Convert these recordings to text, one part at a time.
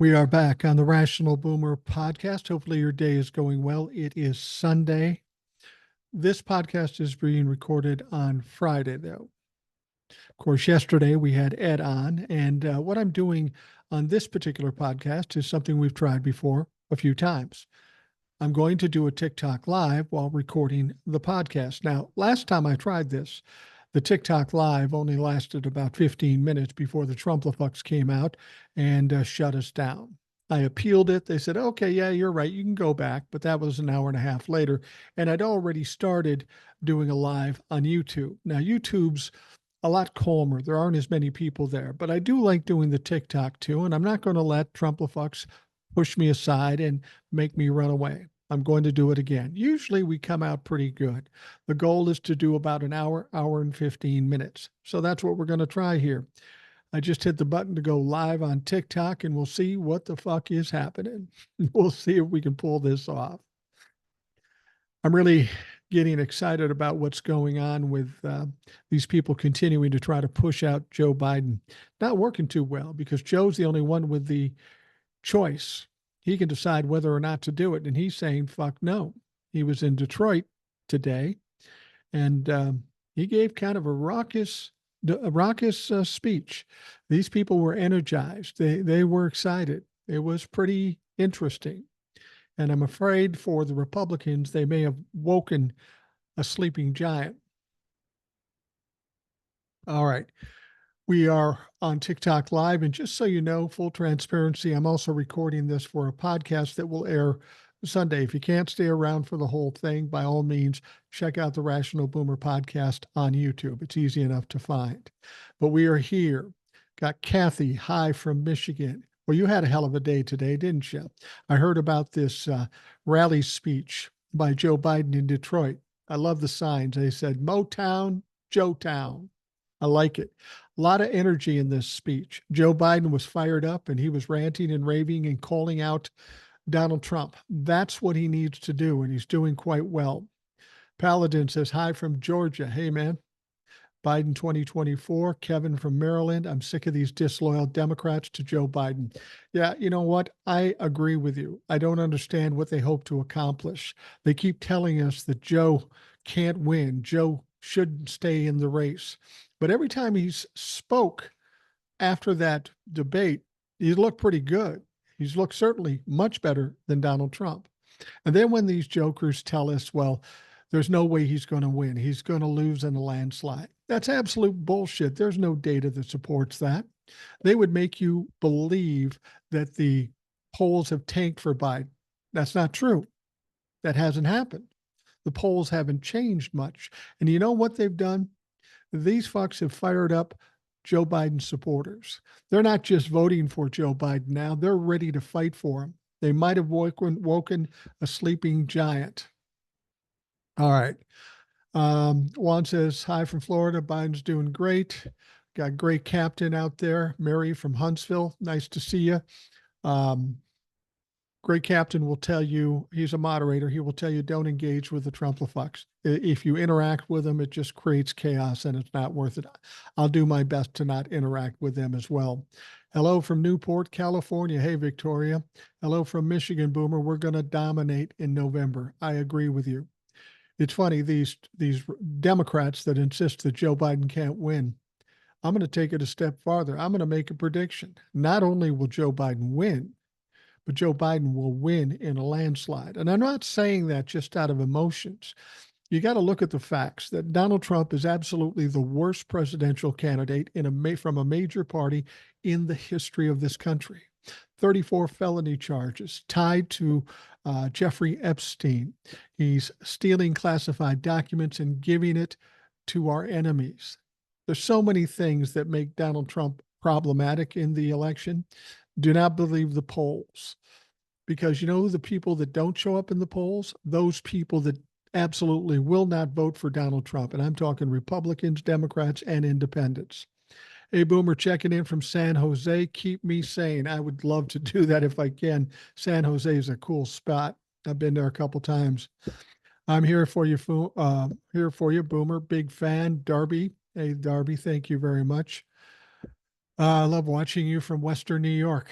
We are back on the Rational Boomer podcast. Hopefully, your day is going well. It is Sunday. This podcast is being recorded on Friday, though. Of course, yesterday we had Ed on, and what I'm doing on this particular podcast is something we've tried before a few times. I'm going to do a TikTok live while recording the podcast. Now, last time I tried this, the TikTok live only lasted about 15 minutes before the Trumplefucks came out and shut us down. I appealed it. They said, okay, yeah, you're right. You can go back. But that was an hour and a half later. And I'd already started doing a live on YouTube. Now, YouTube's a lot calmer. There aren't as many people there. But I do like doing the TikTok too. And I'm not going to let Trumplefucks push me aside and make me run away. I'm going to do it again. Usually we come out pretty good. The goal is to do about an hour, hour and 15 minutes. So that's what we're going to try here. I just hit the button to go live on TikTok and we'll see what the fuck is happening. We'll see if we can pull this off. I'm really getting excited about what's going on with these people continuing to try to push out Joe Biden. Not working too well because Joe's the only one with the choice. He can decide whether or not to do it. And he's saying, fuck no. He was in Detroit today and he gave kind of a raucous speech. These people were energized. They were excited. It was pretty interesting. And I'm afraid for the Republicans, they may have woken a sleeping giant. All right. We are on TikTok Live. And just so you know, full transparency, I'm also recording this for a podcast that will air Sunday. If you can't stay around for the whole thing, by all means, check out the Rational Boomer podcast on YouTube. It's easy enough to find. But we are here. Got Kathy, hi from Michigan. Well, you had a hell of a day today, didn't you? I heard about this rally speech by Joe Biden in Detroit. I love the signs. They said, Motown, Joe Town. I like it. A lot of energy in this speech. Joe Biden was fired up and he was ranting and raving and calling out Donald Trump. That's what he needs to do, and he's doing quite well. Paladin says, hi from Georgia. Hey, man. Biden 2024. Kevin from Maryland. I'm sick of these disloyal Democrats to Joe Biden. Yeah, you know what? I agree with you. I don't understand what they hope to accomplish. They keep telling us that Joe can't win. Joe shouldn't stay in the race. But every time he's spoke after that debate, he looked pretty good. He's looked certainly much better than Donald Trump. And then when these jokers tell us, well, there's no way he's going to win, he's going to lose in a landslide. That's absolute bullshit. There's no data that supports that. They would make you believe that the polls have tanked for Biden. That's not true. That hasn't happened. The polls haven't changed much. And you know what they've done? These fucks have fired up Joe Biden supporters. They're not just voting for Joe Biden now, they're ready to fight for him. They might have woken a sleeping giant. All right. Juan says, hi from Florida. Biden's doing great. Got a great captain out there. Mary from Huntsville. Nice to see you. Great captain will tell you, he's a moderator, he will tell you don't engage with the Trumplefucks. If you interact with them, it just creates chaos and it's not worth it. I'll do my best to not interact with them as well. Hello from Newport, California. Hey, Victoria. Hello from Michigan, Boomer. We're going to dominate in November. I agree with you. It's funny, these Democrats that insist that Joe Biden can't win, I'm going to take it a step farther. I'm going to make a prediction. Not only will Joe Biden win, but Joe Biden will win in a landslide. And I'm not saying that just out of emotions. You got to look at the facts that Donald Trump is absolutely the worst presidential candidate from a major party in the history of this country. 34 felony charges tied to Jeffrey Epstein. He's stealing classified documents and giving it to our enemies. There's so many things that make Donald Trump problematic in the election. Do not believe the polls, because you know the people that don't show up in the polls? Those people that absolutely will not vote for Donald Trump. And I'm talking Republicans, Democrats, and independents. Hey, Boomer, checking in from San Jose. Keep me sane. I would love to do that if I can. San Jose is a cool spot. I've been there a couple times. I'm here for you, Boomer. Big fan, Darby. Hey, Darby, thank you very much. I love watching you from Western New York.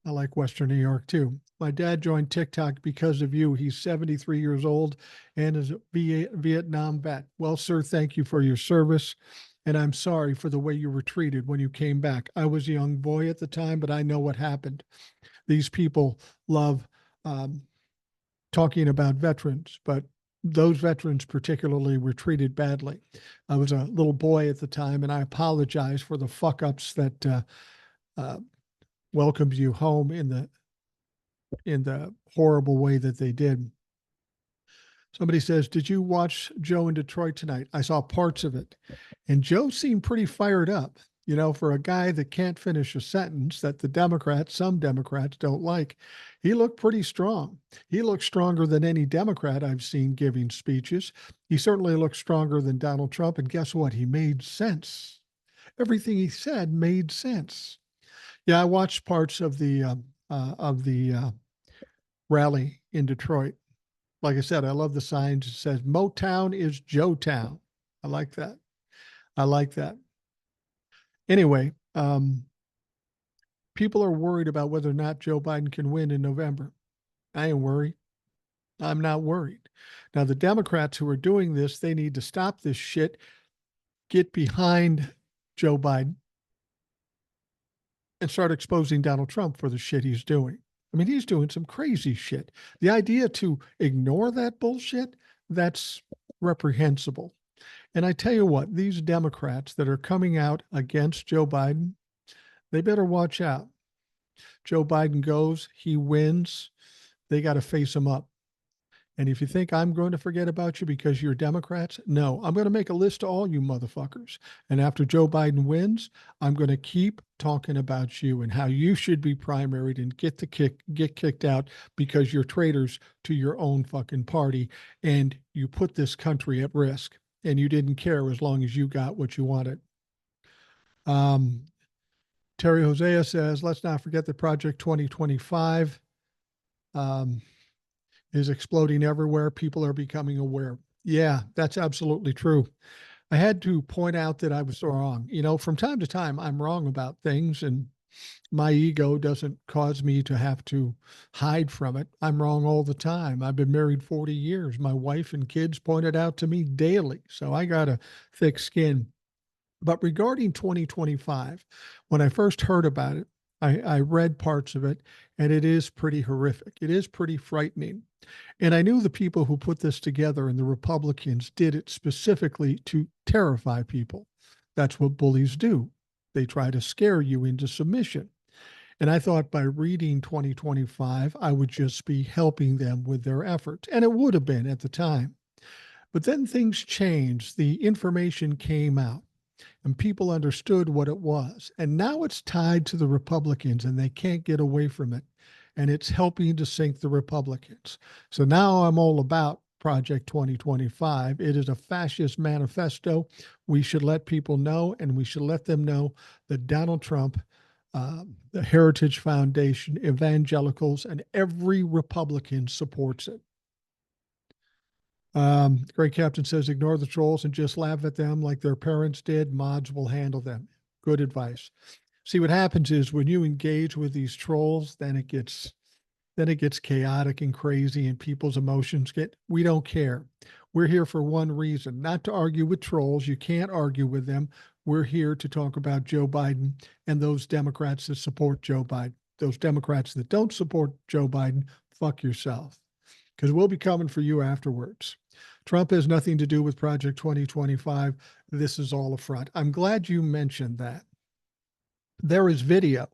I like Western New York too. My dad joined TikTok because of you. He's 73 years old and is a Vietnam vet. Well, sir, thank you for your service. And I'm sorry for the way you were treated when you came back. I was a young boy at the time, but I know what happened. These people love um, talking about veterans, but those veterans particularly were treated badly. I was a little boy at the time, and I apologize for the fuck ups that uh, welcomed you home in the horrible way that they did. Somebody says, "Did you watch Joe in Detroit tonight?" I saw parts of it, and Joe seemed pretty fired up. You know, for a guy that can't finish a sentence that some Democrats don't like, he looked pretty strong. He looked stronger than any Democrat I've seen giving speeches. He certainly looked stronger than Donald Trump. And guess what? He made sense. Everything he said made sense. Yeah, I watched parts of the rally in Detroit. Like I said, I love the signs. It says Motown is Joetown. I like that. I like that. Anyway, people are worried about whether or not Joe Biden can win in November. I ain't worried. I'm not worried. Now, the Democrats who are doing this, they need to stop this shit, get behind Joe Biden, and start exposing Donald Trump for the shit he's doing. I mean, he's doing some crazy shit. The idea to ignore that bullshit, that's reprehensible. And I tell you what, these Democrats that are coming out against Joe Biden, they better watch out. Joe Biden goes, he wins, they got to face him up. And if you think I'm going to forget about you because you're Democrats, no, I'm going to make a list of all you motherfuckers. And after Joe Biden wins, I'm going to keep talking about you and how you should be primaried and get kicked out because you're traitors to your own fucking party and you put this country at risk and you didn't care as long as you got what you wanted. Terry Hosea says, let's not forget that Project 2025 is exploding everywhere. People are becoming aware. Yeah, that's absolutely true. I had to point out that I was wrong. You know, from time to time, I'm wrong about things, and my ego doesn't cause me to have to hide from it. I'm wrong all the time. I've been married 40 years. My wife and kids point it out to me daily. So I got a thick skin. But regarding 2025, when I first heard about it, I read parts of it, and it is pretty horrific. It is pretty frightening. And I knew the people who put this together and the Republicans did it specifically to terrify people. That's what bullies do. They try to scare you into submission. And I thought by reading 2025, I would just be helping them with their efforts. And it would have been at the time. But then things changed. The information came out and people understood what it was. And now it's tied to the Republicans and they can't get away from it. And it's helping to sink the Republicans. So now I'm all about Project 2025. It is a fascist manifesto. We should let people know, and we should let them know that Donald Trump, the Heritage Foundation, evangelicals, and every Republican supports it. Great Captain says, ignore the trolls and just laugh at them like their parents did. Mods will handle them. Good advice. See, what happens is when you engage with these trolls, then it gets chaotic and crazy and people's emotions we don't care. We're here for one reason, not to argue with trolls. You can't argue with them. We're here to talk about Joe Biden and those Democrats that support Joe Biden. Those Democrats that don't support Joe Biden, fuck yourself, because we'll be coming for you afterwards. Trump has nothing to do with Project 2025. This is all a front. I'm glad you mentioned that. There is video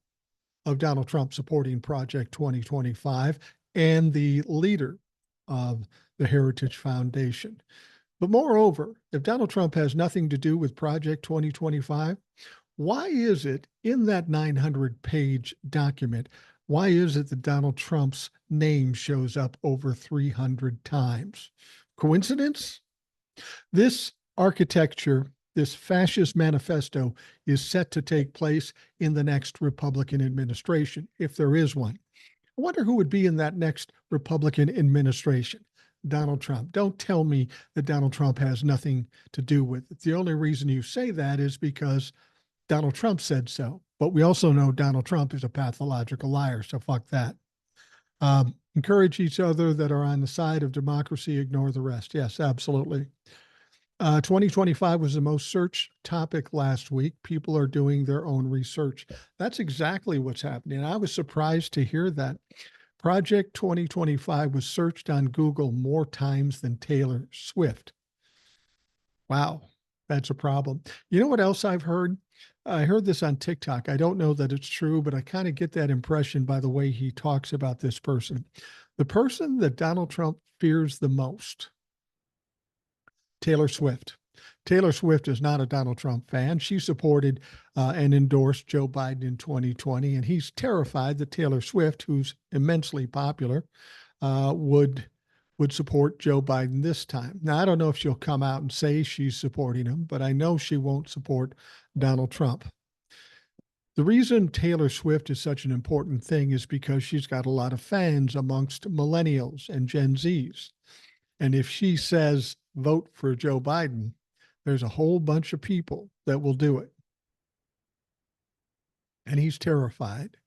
of Donald Trump supporting Project 2025 and the leader of the Heritage Foundation. But moreover, if Donald Trump has nothing to do with Project 2025, why is it in that 900-page document, why is it that Donald Trump's name shows up over 300 times? Coincidence? This architecture, this fascist manifesto, is set to take place in the next Republican administration, if there is one. I wonder who would be in that next Republican administration. Donald Trump. Don't tell me that Donald Trump has nothing to do with it. The only reason you say that is because Donald Trump said so. But we also know Donald Trump is a pathological liar, so fuck that. Encourage each other that are on the side of democracy, ignore the rest. Yes, absolutely. 2025 was the most searched topic last week. People are doing their own research. That's exactly what's happening. I was surprised to hear that. Project 2025 was searched on Google more times than Taylor Swift. Wow, that's a problem. You know what else I've heard? I heard this on TikTok. I don't know that it's true, but I kind of get that impression by the way he talks about this person. The person that Donald Trump fears the most, Taylor Swift. Taylor Swift is not a Donald Trump fan. She supported and endorsed Joe Biden in 2020, and he's terrified that Taylor Swift, who's immensely popular, would support Joe Biden this time. Now, I don't know if she'll come out and say she's supporting him, but I know she won't support Donald Trump. The reason Taylor Swift is such an important thing is because she's got a lot of fans amongst millennials and Gen Zs. And if she says, vote for Joe Biden, there's a whole bunch of people that will do it. And he's terrified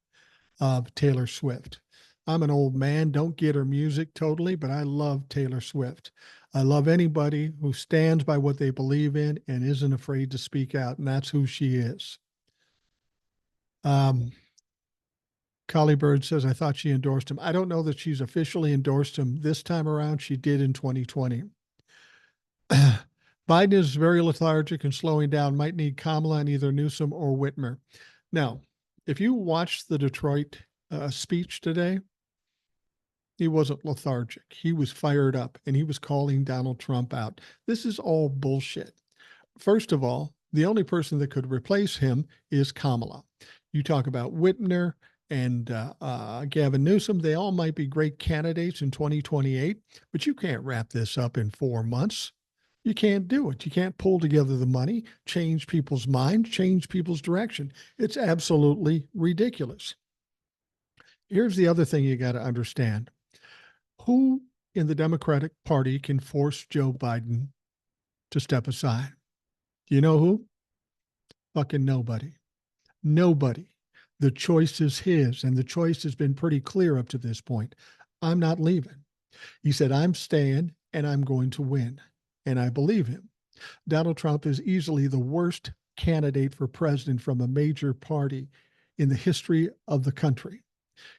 of Taylor Swift. I'm an old man, don't get her music totally, but I love Taylor Swift. I love anybody who stands by what they believe in and isn't afraid to speak out, and that's who she is. Collie Bird says, I thought she endorsed him. I don't know that she's officially endorsed him this time around. She did in 2020. Biden is very lethargic and slowing down, might need Kamala and either Newsom or Whitmer. Now, if you watched the Detroit speech today, he wasn't lethargic. He was fired up and he was calling Donald Trump out. This is all bullshit. First of all, the only person that could replace him is Kamala. You talk about Whitmer and Gavin Newsom, they all might be great candidates in 2028, but you can't wrap this up in 4 months. You can't do it. You can't pull together the money, change people's minds, change people's direction. It's absolutely ridiculous. Here's the other thing you got to understand. Who in the Democratic Party can force Joe Biden to step aside? Do you know who? Fucking nobody. Nobody. The choice is his, and the choice has been pretty clear up to this point. I'm not leaving. He said, I'm staying and I'm going to win. And I believe him. Donald Trump is easily the worst candidate for president from a major party in the history of the country.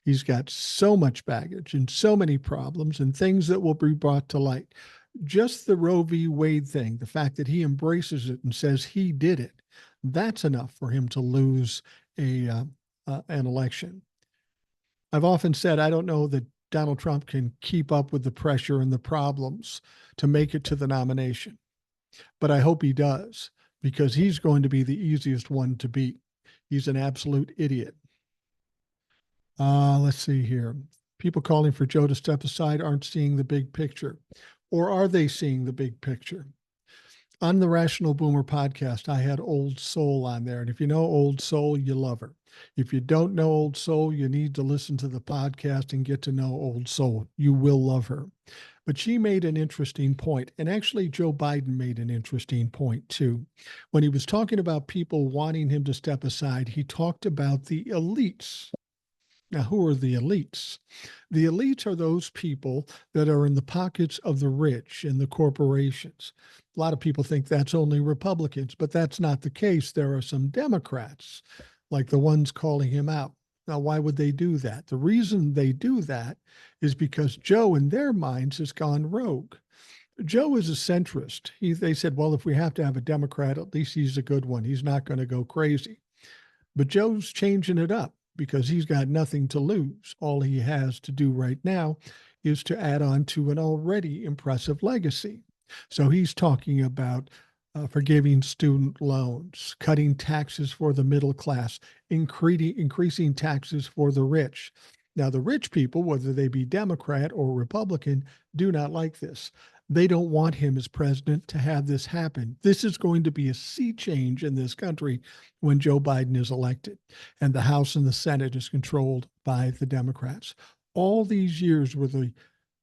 He's got so much baggage and so many problems and things that will be brought to light. Just the Roe v. Wade thing, the fact that he embraces it and says he did it, that's enough for him to lose an election. I've often said I don't know that Donald Trump can keep up with the pressure and the problems to make it to the nomination. But I hope he does, because he's going to be the easiest one to beat. He's an absolute idiot. Let's see here. People calling for Joe to step aside aren't seeing the big picture. Or are they seeing the big picture? On the Rational Boomer podcast, I had Old Soul on there. And if you know Old Soul, you love her. If you don't know Old Soul, you need to listen to the podcast and get to know Old Soul. You will love her. But she made an interesting point. And actually, Joe Biden made an interesting point, too. When he was talking about people wanting him to step aside, he talked about the elites. Now, who are the elites? The elites are those people that are in the pockets of the rich and the corporations. A lot of people think that's only Republicans, but that's not the case. There are some Democrats, like the ones calling him out. Now, why would they do that? The reason they do that is because Joe, in their minds, has gone rogue. Joe is a centrist. They said, well, if we have to have a Democrat, at least he's a good one. He's not going to go crazy. But Joe's changing it up, because he's got nothing to lose. All he has to do right now is to add on to an already impressive legacy. So he's talking about forgiving student loans, cutting taxes for the middle class, increasing taxes for the rich. Now, the rich people, whether they be Democrat or Republican, do not like this. They don't want him as president to have this happen. This is going to be a sea change in this country when Joe Biden is elected and the House and the Senate is controlled by the Democrats. All these years where the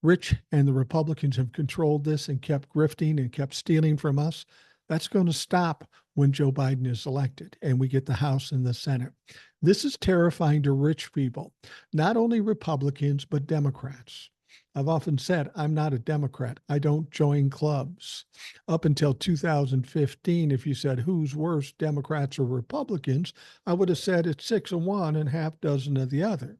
rich and the Republicans have controlled this and kept grifting and kept stealing from us, That's going to stop when Joe Biden is elected and we get the House and the Senate. This is terrifying to rich people, not only Republicans, but Democrats. I've often said, I'm not a Democrat. I don't join clubs. Up until 2015, if you said who's worse, Democrats or Republicans, I would have said it's 6 of one and half dozen of the other.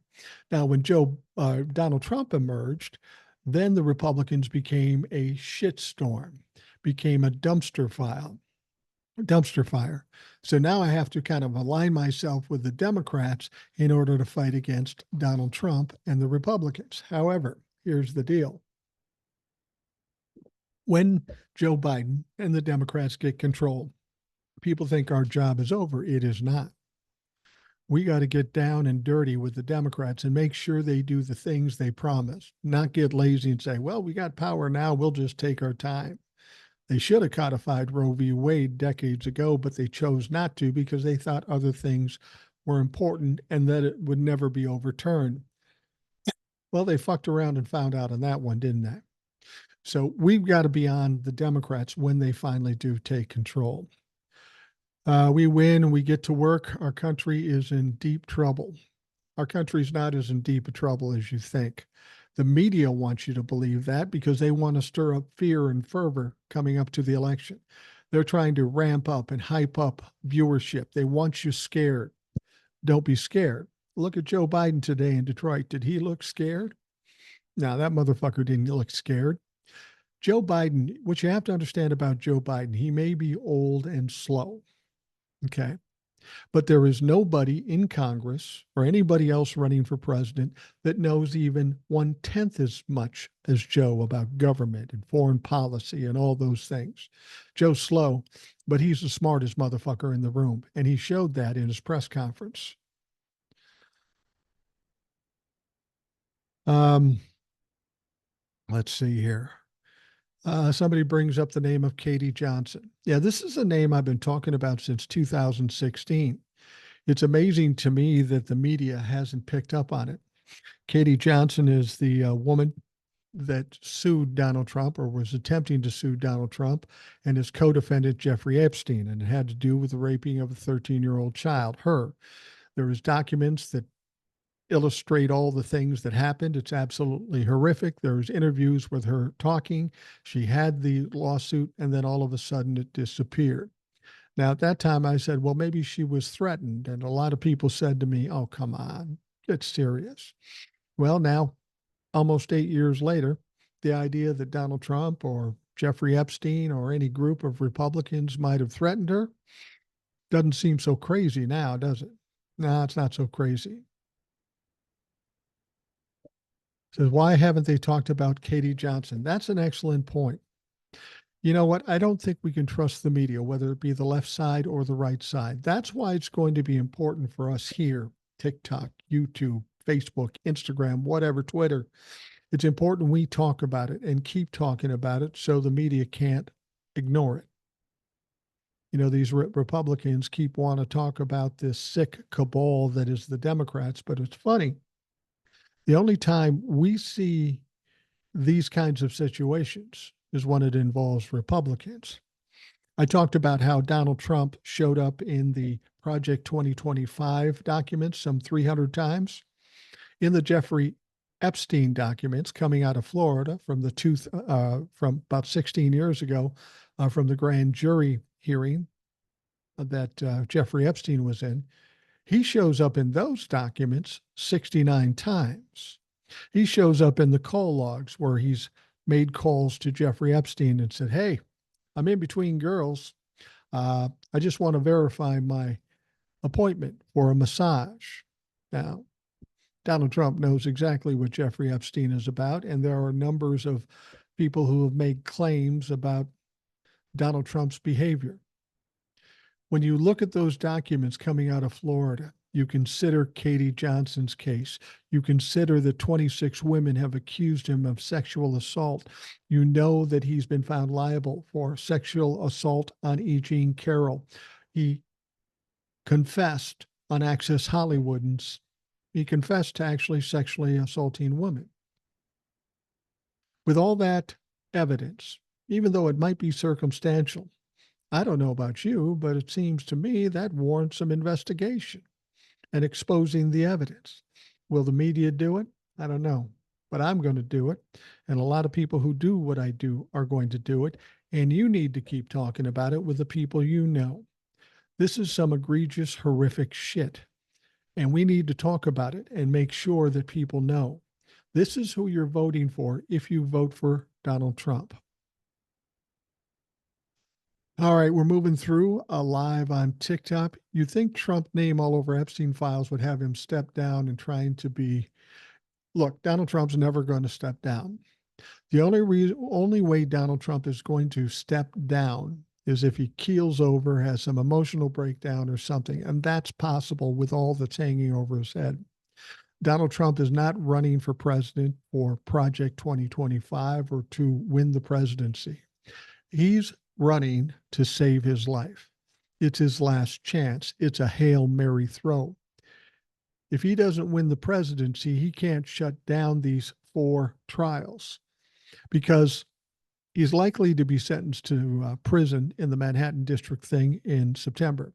Now, when Donald Trump emerged, then the Republicans became a shitstorm, became a dumpster fire. So now I have to kind of align myself with the Democrats in order to fight against Donald Trump and the Republicans. However, here's the deal. When Joe Biden and the Democrats get control, people think our job is over. It is not. We got to get down and dirty with the Democrats and make sure they do the things they promised, not get lazy and say, well, we got power now, we'll just take our time. They should have codified Roe v. Wade decades ago, but they chose not to because they thought other things were important and that it would never be overturned. Well, they fucked around and found out on that one, didn't they? So we've got to be on the Democrats when they finally do take control. We win and we get to work. Our country is in deep trouble. Our country's not as in deep a trouble as you think. The media wants you to believe that because they want to stir up fear and fervor coming up to the election. They're trying to ramp up and hype up viewership. They want you scared. Don't be scared. Look at Joe Biden today in Detroit. Did he look scared? No, that motherfucker didn't look scared. Joe Biden, what you have to understand about Joe Biden, he may be old and slow. Okay. But there is nobody in Congress or anybody else running for president that knows even 1/10 as much as Joe about government and foreign policy and all those things. Joe's slow, but he's the smartest motherfucker in the room. And he showed that in his press conference. Let's see here. Somebody brings up the name of Katie Johnson. Yeah, this is a name I've been talking about since 2016. It's amazing to me that the media hasn't picked up on it. Katie Johnson is the woman that sued Donald Trump or was attempting to sue Donald Trump and his co-defendant Jeffrey Epstein, and it had to do with the raping of a 13-year-old child, her. There is documents that illustrate all the things that happened. It's absolutely horrific. There's interviews with her talking. She had the lawsuit, and then all of a sudden it disappeared. Now, at that time, I said, well, maybe she was threatened. And a lot of people said to me, oh, come on, get serious. Well, now, almost 8 years later, the idea that Donald Trump or Jeffrey Epstein or any group of Republicans might have threatened her doesn't seem so crazy now, does it? No, it's not so crazy. Says, why haven't they talked about Katie Johnson? That's an excellent point. You know what? I don't think we can trust the media, whether it be the left side or the right side. That's why it's going to be important for us here, TikTok, YouTube, Facebook, Instagram, whatever, Twitter. It's important we talk about it and keep talking about it so the media can't ignore it. You know, these Republicans keep wanting to talk about this sick cabal that is the Democrats, but it's funny. The only time we see these kinds of situations is when it involves Republicans. I talked about how Donald Trump showed up in the Project 2025 documents some 300 times. In the Jeffrey Epstein documents coming out of Florida from from about 16 years ago, from the grand jury hearing that Jeffrey Epstein was in, he shows up in those documents 69 times. He shows up in the call logs where he's made calls to Jeffrey Epstein and said, hey, I'm in between girls. I just want to verify my appointment for a massage. Now, Donald Trump knows exactly what Jeffrey Epstein is about, and there are numbers of people who have made claims about Donald Trump's behavior. When you look at those documents coming out of Florida, you consider Katie Johnson's case. You consider that 26 women have accused him of sexual assault. You know that he's been found liable for sexual assault on E. Jean Carroll. He confessed on Access Hollywood, and he confessed to actually sexually assaulting women. With all that evidence, even though it might be circumstantial, I don't know about you, but it seems to me that warrants some investigation and exposing the evidence. Will the media do it? I don't know, but I'm going to do it. And a lot of people who do what I do are going to do it. And you need to keep talking about it with the people you know. This is some egregious, horrific shit. And we need to talk about it and make sure that people know this is who you're voting for if you vote for Donald Trump. All right, we're moving through live on TikTok. You think Trump name all over Epstein files would have him step down and trying to be look, Donald Trump's never going to step down. The only way Donald Trump is going to step down is if he keels over, has some emotional breakdown or something, and that's possible with all that's hanging over his head. Donald Trump is not running for president for Project 2025 or to win the presidency. He's running to save his life. It's his last chance. It's a Hail Mary throw. If he doesn't win the presidency, he can't shut down these 4 trials because he's likely to be sentenced to prison in the Manhattan District thing in September.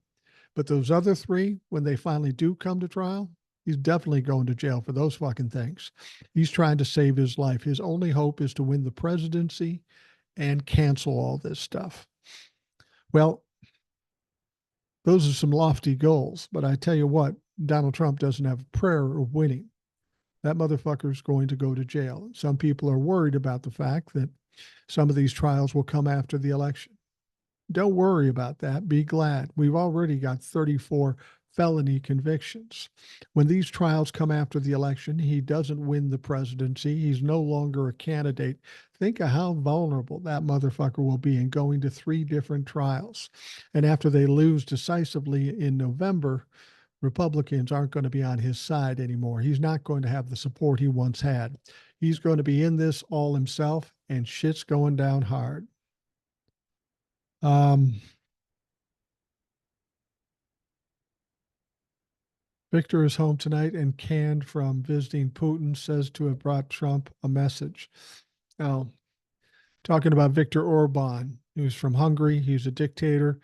But those other 3, when they finally do come to trial, he's definitely going to jail for those fucking things. He's trying to save his life. His only hope is to win the presidency and cancel all this stuff. Well, those are some lofty goals, but I tell you what, Donald Trump doesn't have a prayer of winning. That motherfucker's going to go to jail. Some people are worried about the fact that some of these trials will come after the election. Don't worry about that. Be glad. We've already got 34 felony convictions. When these trials come after the election, he doesn't win the presidency. He's no longer a candidate. Think of how vulnerable that motherfucker will be in going to 3 different trials. And after they lose decisively in November, Republicans aren't going to be on his side anymore. He's not going to have the support he once had. He's going to be in this all himself, and shit's going down hard. Victor is home tonight and canned from visiting Putin, says to have brought Trump a message. Now, talking about Viktor Orban, who's from Hungary, he's a dictator.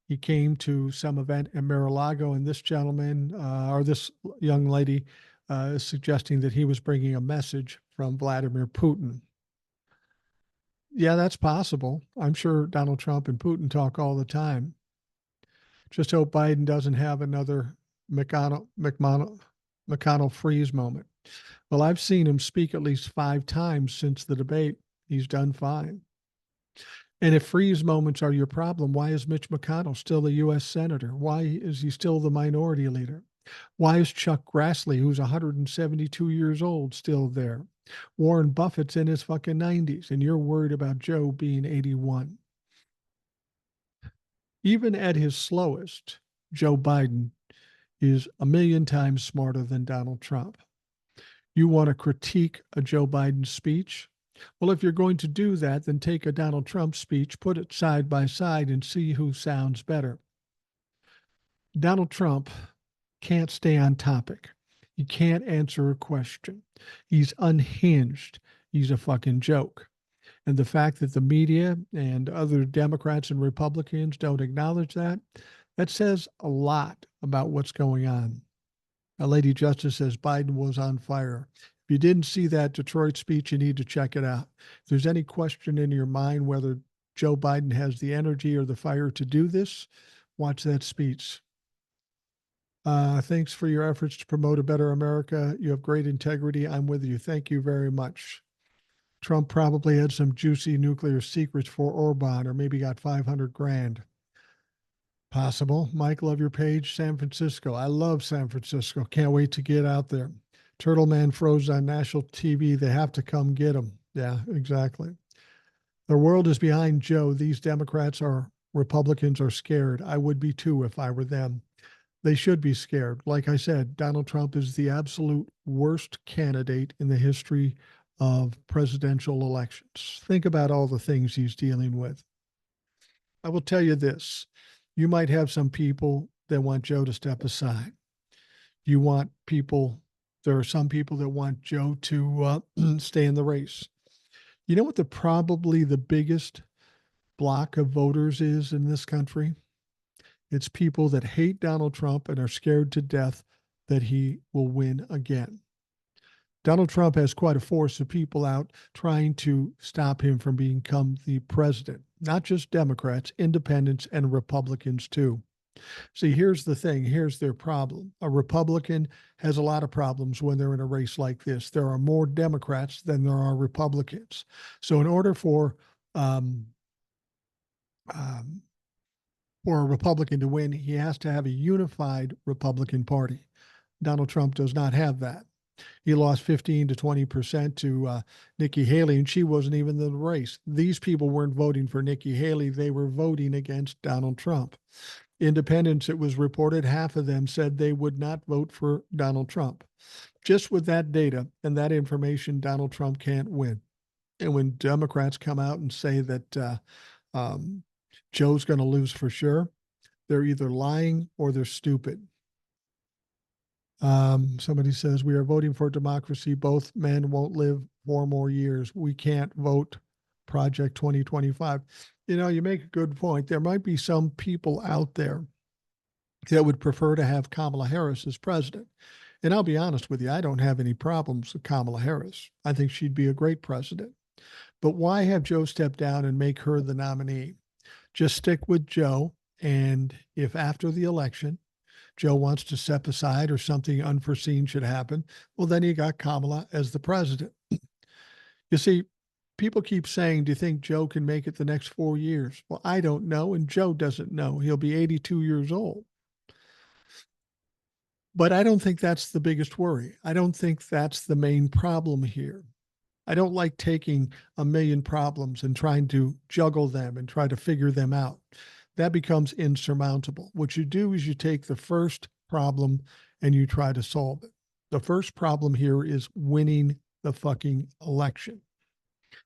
He came to some event in Mar-a-Lago, and this gentleman, or this young lady, is suggesting that he was bringing a message from Vladimir Putin. Yeah, that's possible. I'm sure Donald Trump and Putin talk all the time. Just hope Biden doesn't have another McConnell freeze moment. Well, I've seen him speak at least 5 times since the debate. He's done fine. And if freeze moments are your problem, why is Mitch McConnell still the U.S. Senator? Why is he still the minority leader? Why is Chuck Grassley, who's 172 years old, still there? Warren Buffett's in his fucking 90s, and you're worried about Joe being 81. Even at his slowest, Joe Biden is a million times smarter than Donald Trump. You want to critique a Joe Biden speech? Well, if you're going to do that, then take a Donald Trump speech, put it side by side, and see who sounds better. Donald Trump can't stay on topic. He can't answer a question. He's unhinged. He's a fucking joke. And the fact that the media and other Democrats and Republicans don't acknowledge that, that says a lot about what's going on. Lady Justice says Biden was on fire. If you didn't see that Detroit speech, you need to check it out. If there's any question in your mind whether Joe Biden has the energy or the fire to do this, watch that speech. Thanks for your efforts to promote a better America. You have great integrity. I'm with you. Thank you very much. Trump probably had some juicy nuclear secrets for Orban, or maybe got 500 grand. Possible. Mike, love your page. San Francisco. I love San Francisco. Can't wait to get out there. Turtle Man froze on national TV. They have to come get him. Yeah, exactly. The world is behind Joe. These Democrats are Republicans are scared. I would be too if I were them. They should be scared. Like I said, Donald Trump is the absolute worst candidate in the history of presidential elections. Think about all the things he's dealing with. I will tell you this. You might have some people that want Joe to step aside. You want people, there are some people that want Joe to stay in the race. You know what probably the biggest block of voters is in this country? It's people that hate Donald Trump and are scared to death that he will win again. Donald Trump has quite a force of people out trying to stop him from becoming the president, not just Democrats, independents, and Republicans too. See, here's the thing. Here's their problem. A Republican has a lot of problems when they're in a race like this. There are more Democrats than there are Republicans. So in order um, um, for a Republican to win, he has to have a unified Republican Party. Donald Trump does not have that. He lost 15 to 20% to Nikki Haley, and she wasn't even in the race. These people weren't voting for Nikki Haley. They were voting against Donald Trump. Independents, it was reported, half of them said they would not vote for Donald Trump. Just with that data and that information, Donald Trump can't win. And when Democrats come out and say that Joe's going to lose for sure, they're either lying or they're stupid. Somebody says, we are voting for democracy. Both men won't live 4 more years. We can't vote Project 2025. You know, you make a good point. There might be some people out there that would prefer to have Kamala Harris as president. And I'll be honest with you, I don't have any problems with Kamala Harris. I think she'd be a great president. But why have Joe step down and make her the nominee? Just stick with Joe. And if after the election, Joe wants to step aside or something unforeseen should happen, well, then you got Kamala as the president. You see, people keep saying, do you think Joe can make it the next 4 years? Well, I don't know, and Joe doesn't know. He'll be 82 years old. But I don't think that's the biggest worry. I don't think that's the main problem here. I don't like taking a million problems and trying to juggle them and try to figure them out. That becomes insurmountable. What you do is you take the first problem and you try to solve it. The first problem here is winning the fucking election.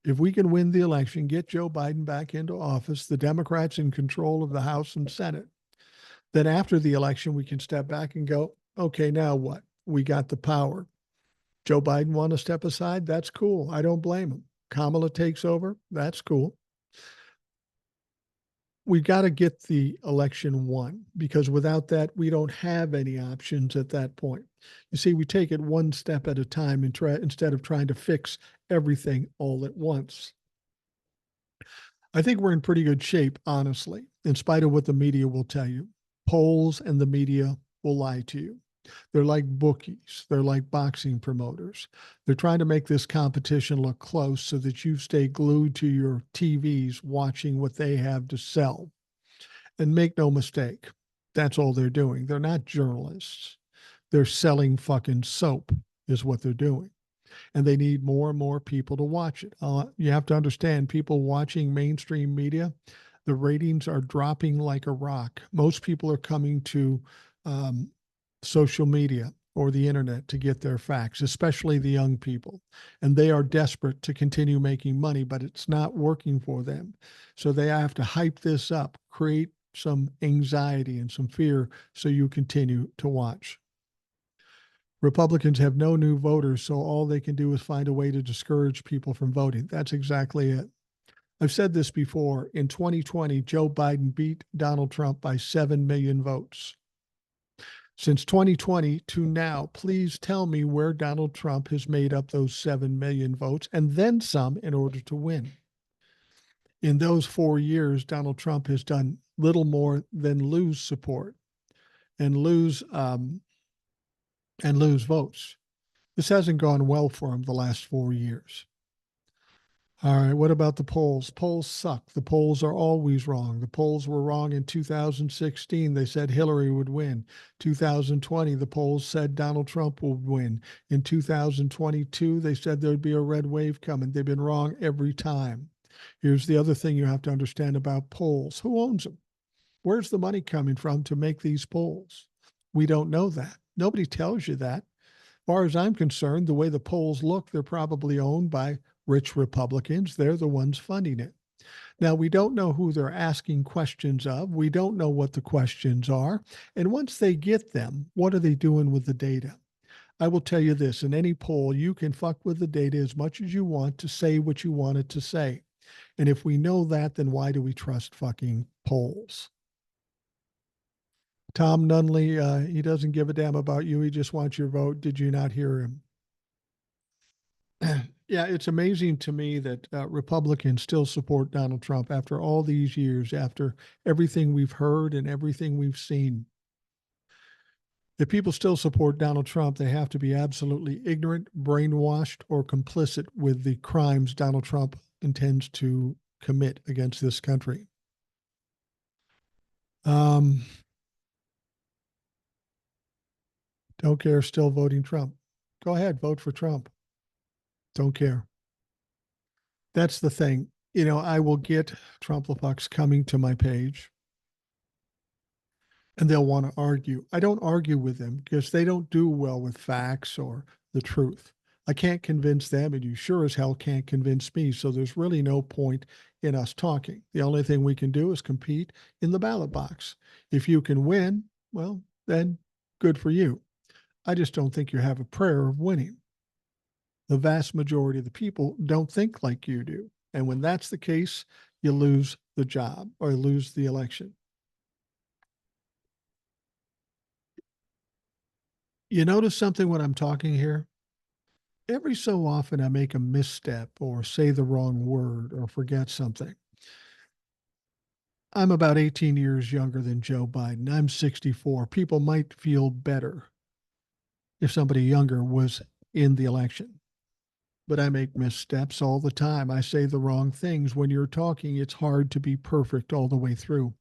If we can win the election, get Joe Biden back into office, the Democrats in control of the House and Senate, then after the election, we can step back and go, okay, now what? We got the power. Joe Biden want to step aside? That's cool. I don't blame him. Kamala takes over? That's cool. We got to get the election won, because without that, we don't have any options at that point. You see, we take it one step at a time and instead of trying to fix everything all at once. I think we're in pretty good shape, honestly, in spite of what the media will tell you. Polls and the media will lie to you. They're like bookies. They're like boxing promoters. They're trying to make this competition look close so that you stay glued to your TVs watching what they have to sell. And make no mistake, that's all they're doing. They're not journalists. They're selling fucking soap is what they're doing. And they need more and more people to watch it. You have to understand, people watching mainstream media, the ratings are dropping like a rock. Most people are coming to social media or the internet to get their facts, especially the young people. And they are desperate to continue making money, but it's not working for them. So they have to hype this up, create some anxiety and some fear so you continue to watch. Republicans have no new voters, so all they can do is find a way to discourage people from voting. That's exactly it. I've said this before. In 2020, Joe Biden beat Donald Trump by 7 million votes. Since 2020 to now, please tell me where Donald Trump has made up those 7 million votes and then some in order to win. In those 4 years, Donald Trump has done little more than lose support and lose votes. This hasn't gone well for him the last 4 years. All right, what about the polls? Polls suck. The polls are always wrong. The polls were wrong in 2016. They said Hillary would win. 2020, the polls said Donald Trump would win. In 2022, they said there'd be a red wave coming. They've been wrong every time. Here's the other thing you have to understand about polls. Who owns them? Where's the money coming from to make these polls? We don't know that. Nobody tells you that. As far as I'm concerned, the way the polls look, they're probably owned by rich Republicans. They're the ones funding it. Now, we don't know who they're asking questions of. We don't know what the questions are. And once they get them, what are they doing with the data? I will tell you this, in any poll, you can fuck with the data as much as you want to say what you want it to say. And if we know that, then why do we trust fucking polls? Tom Nunley, he doesn't give a damn about you. He just wants your vote. Did you not hear him? Yeah, it's amazing to me that Republicans still support Donald Trump after all these years, after everything we've heard and everything we've seen. If people still support Donald Trump, they have to be absolutely ignorant, brainwashed, or complicit with the crimes Donald Trump intends to commit against this country. Um, don't care, still voting Trump. Go ahead, vote for Trump. Don't care. That's the thing. I will get Trump-a-pucks coming to my page and they'll want to argue. I don't argue with them because they don't do well with facts or the truth. I can't convince them, and you sure as hell can't convince me. So there's really no point in us talking. The only thing we can do is compete in the ballot box. If you can win, well, then good for you. I just don't think you have a prayer of winning. The vast majority of the people don't think like you do. And when that's the case, you lose the job or lose the election. You notice something when I'm talking here? Every so often I make a misstep or say the wrong word or forget something. I'm about 18 years younger than Joe Biden. I'm 64. People might feel better if somebody younger was in the election. But I make missteps all the time. I say the wrong things. When you're talking, it's hard to be perfect all the way through.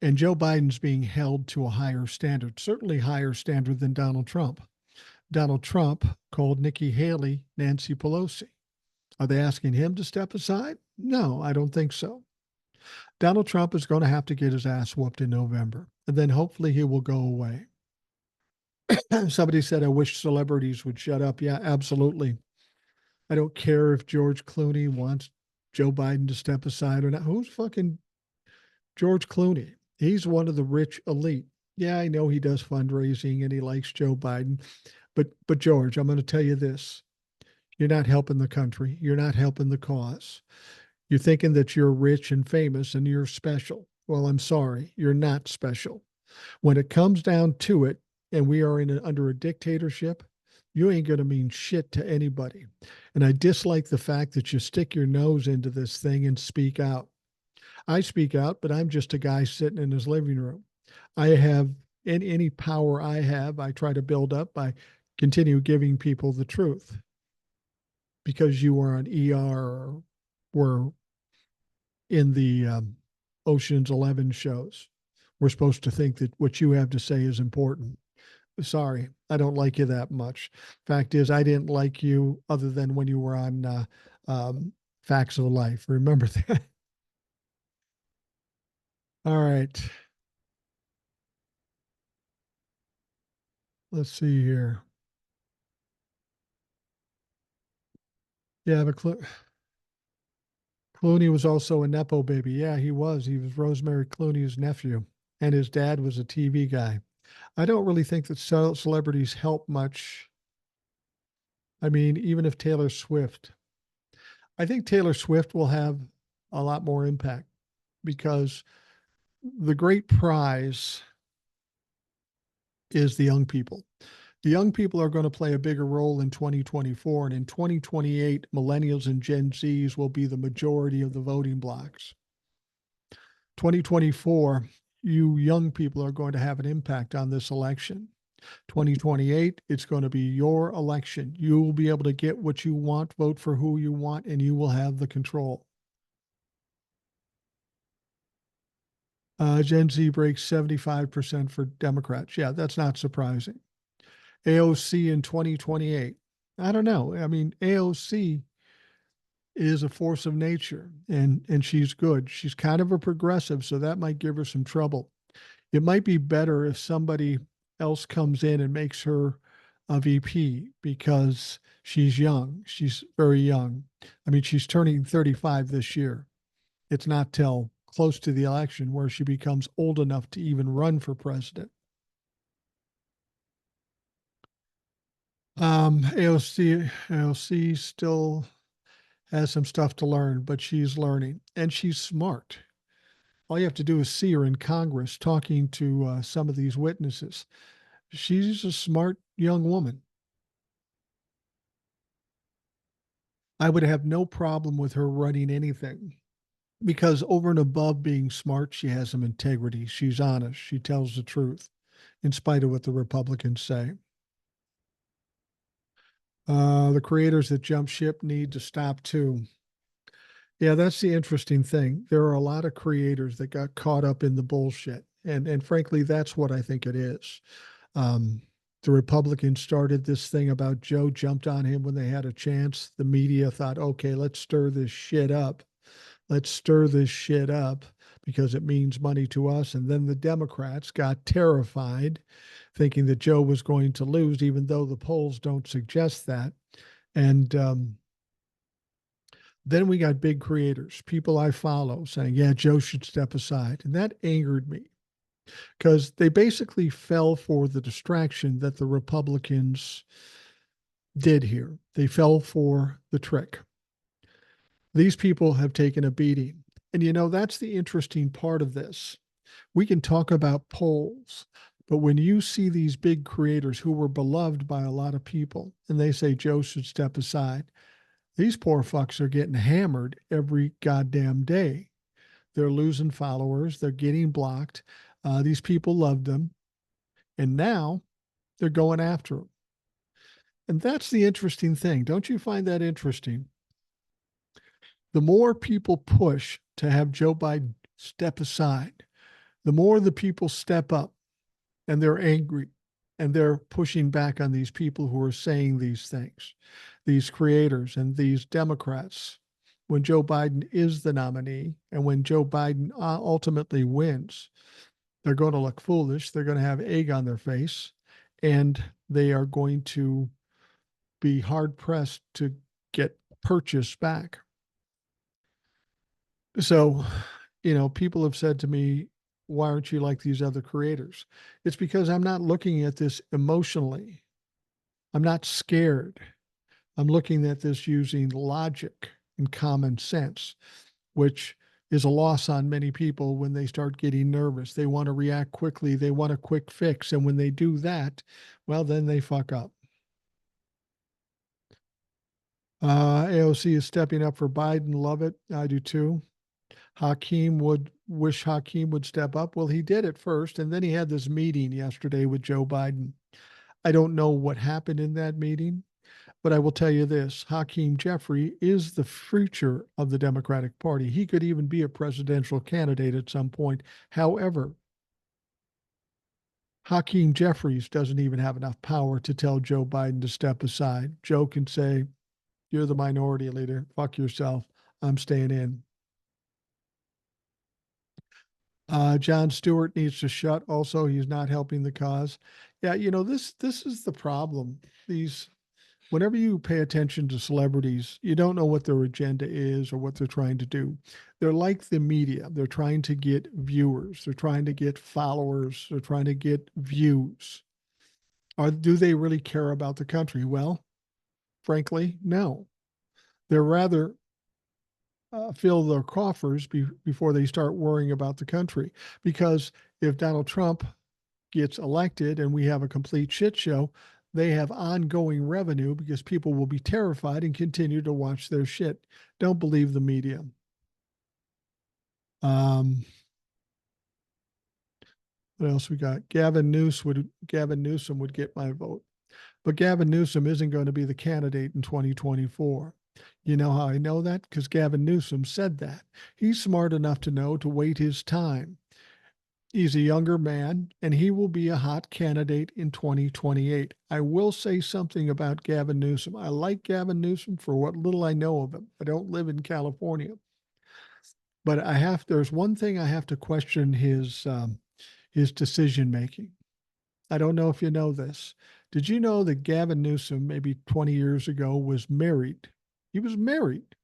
And Joe Biden's being held to a higher standard, certainly higher standard than Donald Trump. Donald Trump called Nikki Haley Nancy Pelosi. Are they asking him to step aside? No, I don't think so. Donald Trump is going to have to get his ass whooped in November, and then hopefully he will go away. Somebody said, I wish celebrities would shut up. Yeah, absolutely. I don't care if George Clooney wants Joe Biden to step aside or not. Who's fucking George Clooney? He's one of the rich elite. Yeah, I know he does fundraising and he likes Joe Biden. But George, I'm going to tell you this. You're not helping the country. You're not helping the cause. You're thinking that you're rich and famous and you're special. Well, I'm sorry. You're not special. When it comes down to it, and we are under a dictatorship, you ain't going to mean shit to anybody. And I dislike the fact that you stick your nose into this thing and speak out. I speak out, but I'm just a guy sitting in his living room. I have any power I have, I try to build up by continue giving people the truth. Because you were on ER or were in the Ocean's 11 shows, we're supposed to think that what you have to say is important. Sorry, I don't like you that much. Fact is, I didn't like you other than when you were on Facts of Life. Remember that? All right. Let's see here. Yeah, but Clooney was also a Nepo baby. Yeah, he was. He was Rosemary Clooney's nephew, and his dad was a TV guy. I don't really think that celebrities help much. I mean, even if Taylor Swift, I think Taylor Swift will have a lot more impact because the great prize is the young people. The young people are going to play a bigger role in 2024. And in 2028, millennials and Gen Zs will be the majority of the voting blocks. 2024, you young people are going to have an impact on this election. 2028, it's going to be your election. You will be able to get what you want, vote for who you want, and you will have the control. Gen Z breaks 75% for Democrats. Yeah, that's not surprising. AOC in 2028. I don't know. I mean, AOC is a force of nature and she's good. She's kind of a progressive, so that might give her some trouble. It might be better if somebody else comes in and makes her a VP because she's young. She's very young. I mean, she's turning 35 this year. It's not till close to the election where she becomes old enough to even run for president. AOC still has some stuff to learn, but she's learning and she's smart. All you have to do is see her in Congress talking to some of these witnesses. She's a smart young woman. I would have no problem with her running anything because over and above being smart, she has some integrity. She's honest. She tells the truth in spite of what the Republicans say. The creators that jump ship need to stop too. Yeah, that's the interesting thing. There are a lot of creators that got caught up in the bullshit. And frankly, that's what I think it is. Um, the Republicans started this thing about Joe, jumped on him when they had a chance. The media thought, okay, let's stir this shit up. Let's stir this shit up because it means money to us. And then the Democrats got terrified, thinking that Joe was going to lose, even though the polls don't suggest that. And then we got big creators, people I follow saying, yeah, Joe should step aside. And that angered me because they basically fell for the distraction that the Republicans did here. They fell for the trick. These people have taken a beating. And that's the interesting part of this. We can talk about polls, but when you see these big creators who were beloved by a lot of people and they say Joe should step aside, these poor fucks are getting hammered every goddamn day. They're losing followers. They're getting blocked. These people loved them. And now they're going after them. And that's the interesting thing. Don't you find that interesting? The more people push to have Joe Biden step aside, the more the people step up and they're angry and they're pushing back on these people who are saying these things, these creators and these Democrats. When Joe Biden is the nominee and when Joe Biden ultimately wins, they're going to look foolish. They're going to have egg on their face and they are going to be hard pressed to get purchased back. So, people have said to me, why aren't you like these other creators? It's because I'm not looking at this emotionally. I'm not scared. I'm looking at this using logic and common sense, which is a loss on many people when they start getting nervous. They want to react quickly. They want a quick fix. And when they do that, well, then they fuck up. AOC is stepping up for Biden. Love it. I do too. Hakeem would wish Hakeem would step up. Well, he did at first, and then he had this meeting yesterday with Joe Biden. I don't know what happened in that meeting, but I will tell you this: Hakeem Jeffrey is the future of the Democratic Party. He could even be a presidential candidate at some point. However, Hakeem Jeffries doesn't even have enough power to tell Joe Biden to step aside. Joe can say, "You're the minority leader. Fuck yourself. I'm staying in." John Stewart needs to shut. Also, he's not helping the cause. Yeah, this is the problem. These Whenever you pay attention to celebrities, you don't know what their agenda is or what they're trying to do. They're like the media. They're trying to get viewers. They're trying to get followers. They're trying to get views. Or do they really care about the country? Well, frankly, no. They're rather fill their coffers before they start worrying about the country. Because if Donald Trump gets elected and we have a complete shit show, they have ongoing revenue because people will be terrified and continue to watch their shit. Don't believe the media. What else we got? Gavin Newsom would get my vote. But Gavin Newsom isn't going to be the candidate in 2024. You know how I know that? Because Gavin Newsom said that. He's smart enough to know to wait his time. He's a younger man, and he will be a hot candidate in 2028. I will say something about Gavin Newsom. I like Gavin Newsom for what little I know of him. I don't live in California, but there's one thing I have to question his decision making. I don't know if you know this. Did you know that Gavin Newsom, maybe 20 years ago, was married? He was married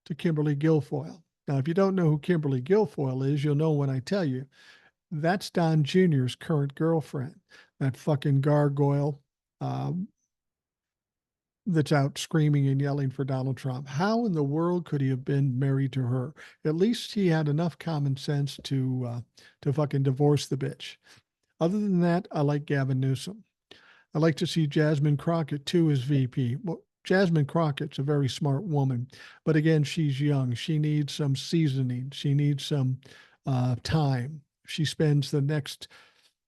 to Kimberly Guilfoyle. Now, if you don't know who Kimberly Guilfoyle is, you'll know when I tell you. That's Don Jr.'s current girlfriend, that fucking gargoyle. that's out screaming and yelling for Donald Trump. How in the world could he have been married to her? At least he had enough common sense to fucking divorce the bitch. Other than that, I like Gavin Newsom. I like to see Jasmine Crockett too as VP. Well, Jasmine Crockett's a very smart woman, but again, she's young. She needs some seasoning. She needs some time. She spends the next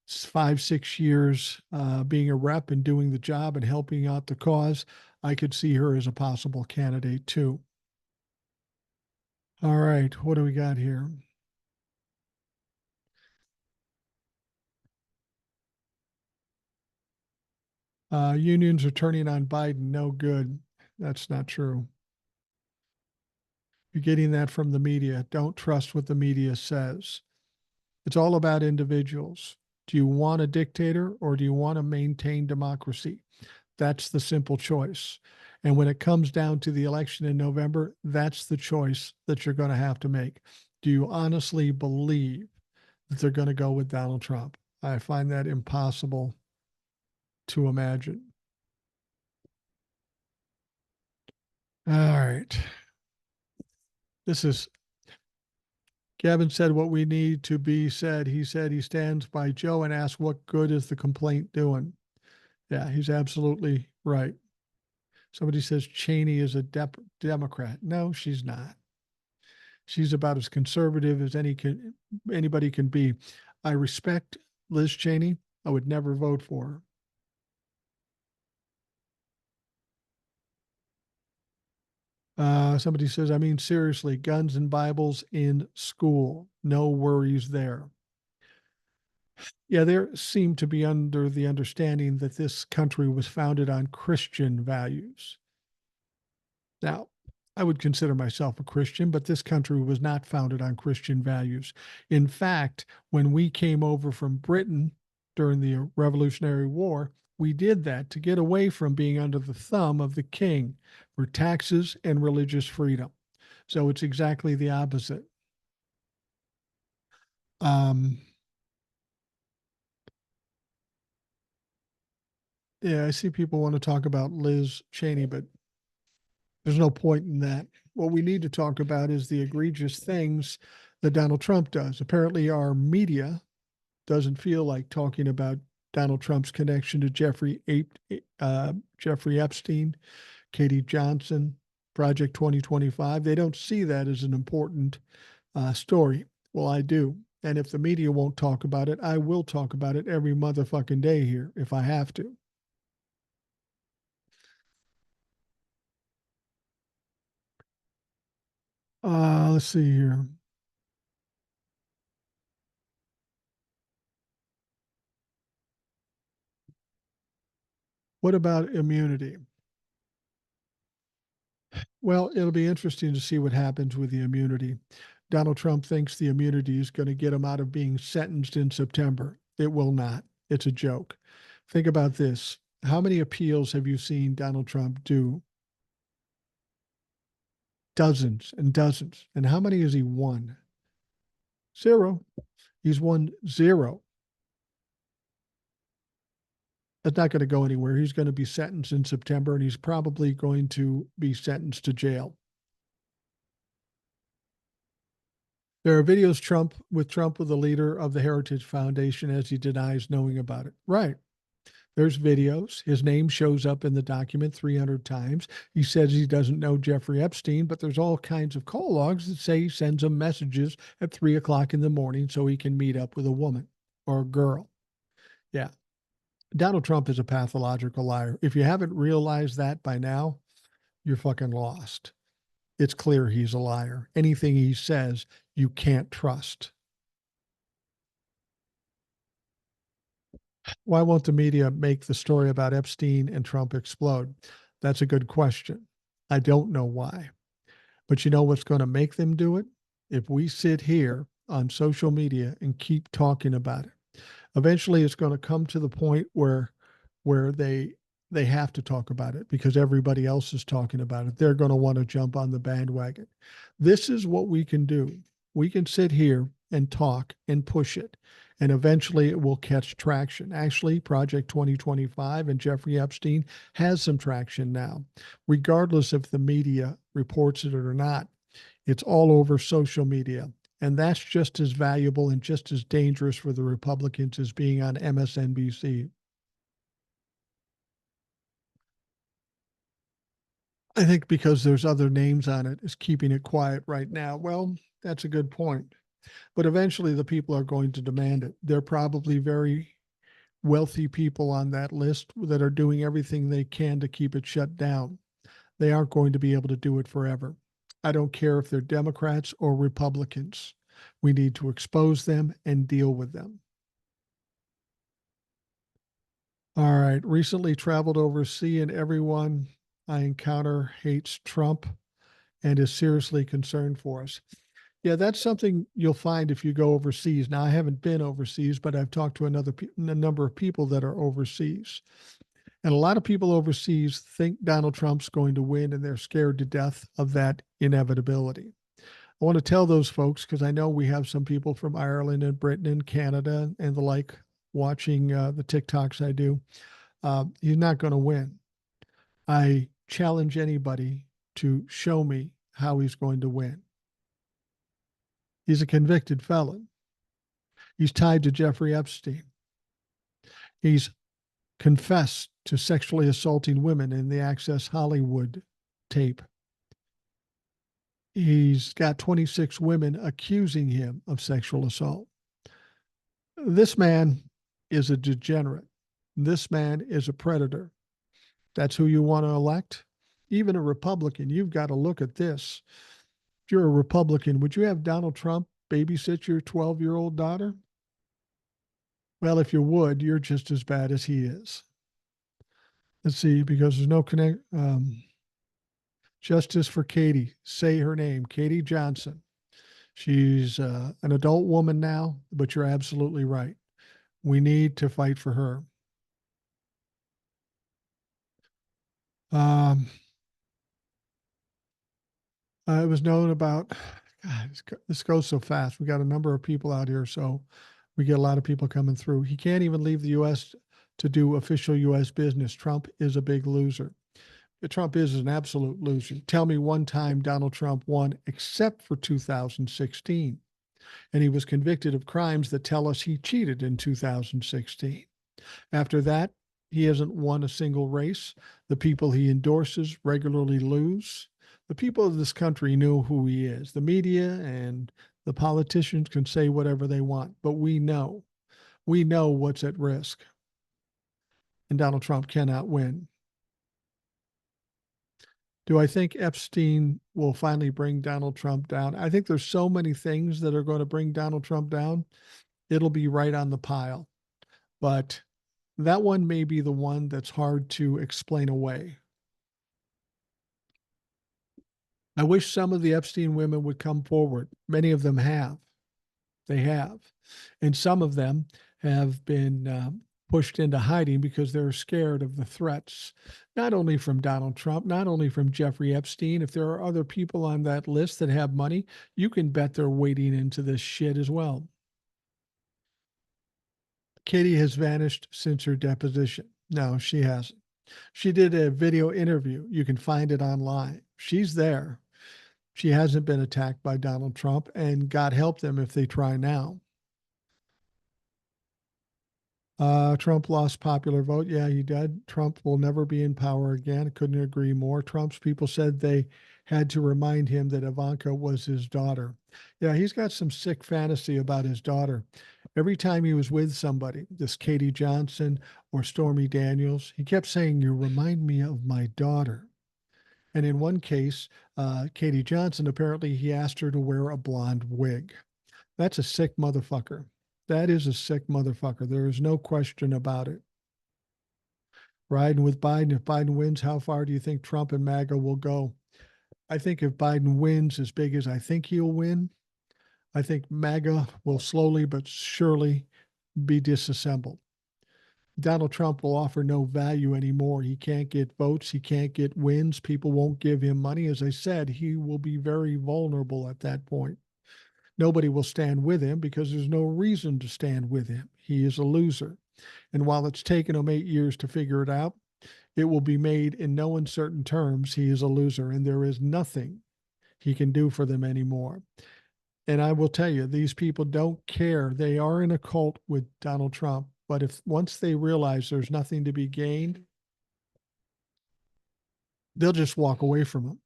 5, 6 years being a rep and doing the job and helping out the cause. I could see her as a possible candidate too. All right, what do we got here? Unions are turning on Biden. No good. That's not true. You're getting that from the media. Don't trust what the media says. It's all about individuals. Do you want a dictator or do you want to maintain democracy? That's the simple choice. And when it comes down to the election in November, that's the choice that you're going to have to make. Do you honestly believe that they're going to go with Donald Trump? I find that impossible to imagine. All right. This is Gavin said what we need to be said. He said he stands by Joe and asks, what good is the complaint doing? Yeah, he's absolutely right. Somebody says Cheney is a Democrat. No, she's not. She's about as conservative as anybody can be. I respect Liz Cheney. I would never vote for her. Somebody says, I mean, seriously, guns and Bibles in school. No worries there. Yeah, there seem to be under the understanding that this country was founded on Christian values. Now, I would consider myself a Christian, but this country was not founded on Christian values. In fact, when we came over from Britain during the Revolutionary War, we did that to get away from being under the thumb of the king for taxes and religious freedom. So it's exactly the opposite. Um, yeah, I see people want to talk about Liz Cheney, but there's no point in that. What we need to talk about is the egregious things that Donald Trump does. Apparently, our media doesn't feel like talking about Donald Trump's connection to Jeffrey Epstein, Katie Johnson, Project 2025. They don't see that as an important story. Well, I do. And if the media won't talk about it, I will talk about it every motherfucking day here if I have to. Let's see here. What about immunity? Well, it'll be interesting to see what happens with the immunity. Donald Trump thinks the immunity is going to get him out of being sentenced in September. It will not. It's a joke. Think about this. How many appeals have you seen Donald Trump do? Dozens and dozens. And how many has he won? Zero. He's won zero. That's not going to go anywhere. He's going to be sentenced in September and he's probably going to be sentenced to jail. There are videos Trump with the leader of the Heritage Foundation as he denies knowing about it. Right. There's videos. His name shows up in the document 300 times. He says he doesn't know Jeffrey Epstein, but there's all kinds of call logs that say he sends him messages at 3 o'clock in the morning so he can meet up with a woman or a girl. Yeah. Donald Trump is a pathological liar. If you haven't realized that by now, you're fucking lost. It's clear he's a liar. Anything he says, you can't trust. Why won't the media make the story about Epstein and Trump explode? That's a good question. I don't know why. But you know what's going to make them do it? If we sit here on social media and keep talking about it. Eventually it's going to come to the point where they have to talk about it because everybody else is talking about it. They're going to want to jump on the bandwagon. This is what we can do. We can sit here and talk and push it. and eventually it will catch traction. Actually, Project 2025 and Jeffrey Epstein has some traction now, regardless if the media reports it or not. It's all over social media. And that's just as valuable and just as dangerous for the Republicans as being on MSNBC. I think because there's other names on it is keeping it quiet right now. Well, that's a good point. But eventually the people are going to demand it. They're probably very wealthy people on that list that are doing everything they can to keep it shut down. They aren't going to be able to do it forever. I don't care if they're Democrats or Republicans. We need to expose them and deal with them. All right. Recently traveled overseas, and everyone I encounter hates Trump and is seriously concerned for us. Yeah, that's something you'll find if you go overseas. Now, I haven't been overseas, but I've talked to a number of people that are overseas. And a lot of people overseas think Donald Trump's going to win, and they're scared to death of that inevitability. I want to tell those folks, because I know we have some people from Ireland and Britain and Canada and the like watching the TikToks I do. He's not going to win. I challenge anybody to show me how he's going to win. He's a convicted felon. He's tied to Jeffrey Epstein. He's confessed to sexually assaulting women in the Access Hollywood tape. He's got 26 women accusing him of sexual assault. This man is a degenerate. This man is a predator. That's who you want to elect? Even a Republican, you've got to look at this. If you're a Republican, would you have Donald Trump babysit your 12-year-old daughter? Well, if you would, you're just as bad as he is. Let's see, because there's no connect. Justice for Katie. Say her name, Katie Johnson. She's an adult woman now, but you're absolutely right. We need to fight for her. It was known about, God, this goes so fast. We got a number of people out here, so we get a lot of people coming through. He can't even leave the U.S. to do official U.S. business. Trump is a big loser. Trump is an absolute loser. Tell me one time Donald Trump won except for 2016. And he was convicted of crimes that tell us he cheated in 2016. After that, he hasn't won a single race. The people he endorses regularly lose. The people of this country know who he is. The media and the politicians can say whatever they want, but we know what's at risk. And Donald Trump cannot win. Do I think Epstein will finally bring Donald Trump down? I think there's so many things that are going to bring Donald Trump down. It'll be right on the pile. But that one may be the one that's hard to explain away. I wish some of the Epstein women would come forward. Many of them have. They have. And some of them have been pushed into hiding because they're scared of the threats, not only from Donald Trump, not only from Jeffrey Epstein. If there are other people on that list that have money, you can bet they're wading into this shit as well. Katie has vanished since her deposition. No, she hasn't. She did a video interview. You can find it online. She's there. She hasn't been attacked by Donald Trump, and God help them if they try now. Trump lost popular vote. Yeah, he did. Trump will never be in power again. Couldn't agree more. Trump's people said they had to remind him that Ivanka was his daughter. Yeah, he's got some sick fantasy about his daughter. Every time he was with somebody, this Katie Johnson or Stormy Daniels, he kept saying, "You remind me of my daughter." And in one case, Katie Johnson, apparently he asked her to wear a blonde wig. That's a sick motherfucker. That is a sick motherfucker. There is no question about it. Riding with Biden. If Biden wins, how far do you think Trump and MAGA will go? I think if Biden wins as big as I think he'll win, I think MAGA will slowly but surely be disassembled. Donald Trump will offer no value anymore. He can't get votes. He can't get wins. People won't give him money. As I said, he will be very vulnerable at that point. Nobody will stand with him because there's no reason to stand with him. He is a loser. And while it's taken him 8 years to figure it out, it will be made in no uncertain terms he is a loser, and there is nothing he can do for them anymore. And I will tell you, these people don't care. They are in a cult with Donald Trump. But if once they realize there's nothing to be gained, they'll just walk away from him.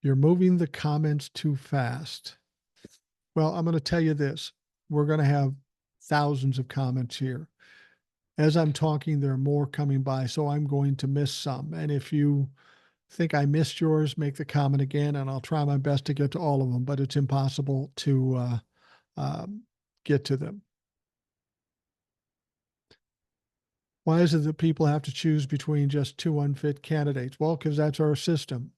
You're moving the comments too fast. Well, I'm going to tell you this. We're going to have thousands of comments here. As I'm talking, there are more coming by, so I'm going to miss some. And if you think I missed yours, make the comment again, and I'll try my best to get to all of them, but it's impossible to get to them. Why is it that people have to choose between just two unfit candidates? Well, because that's our system,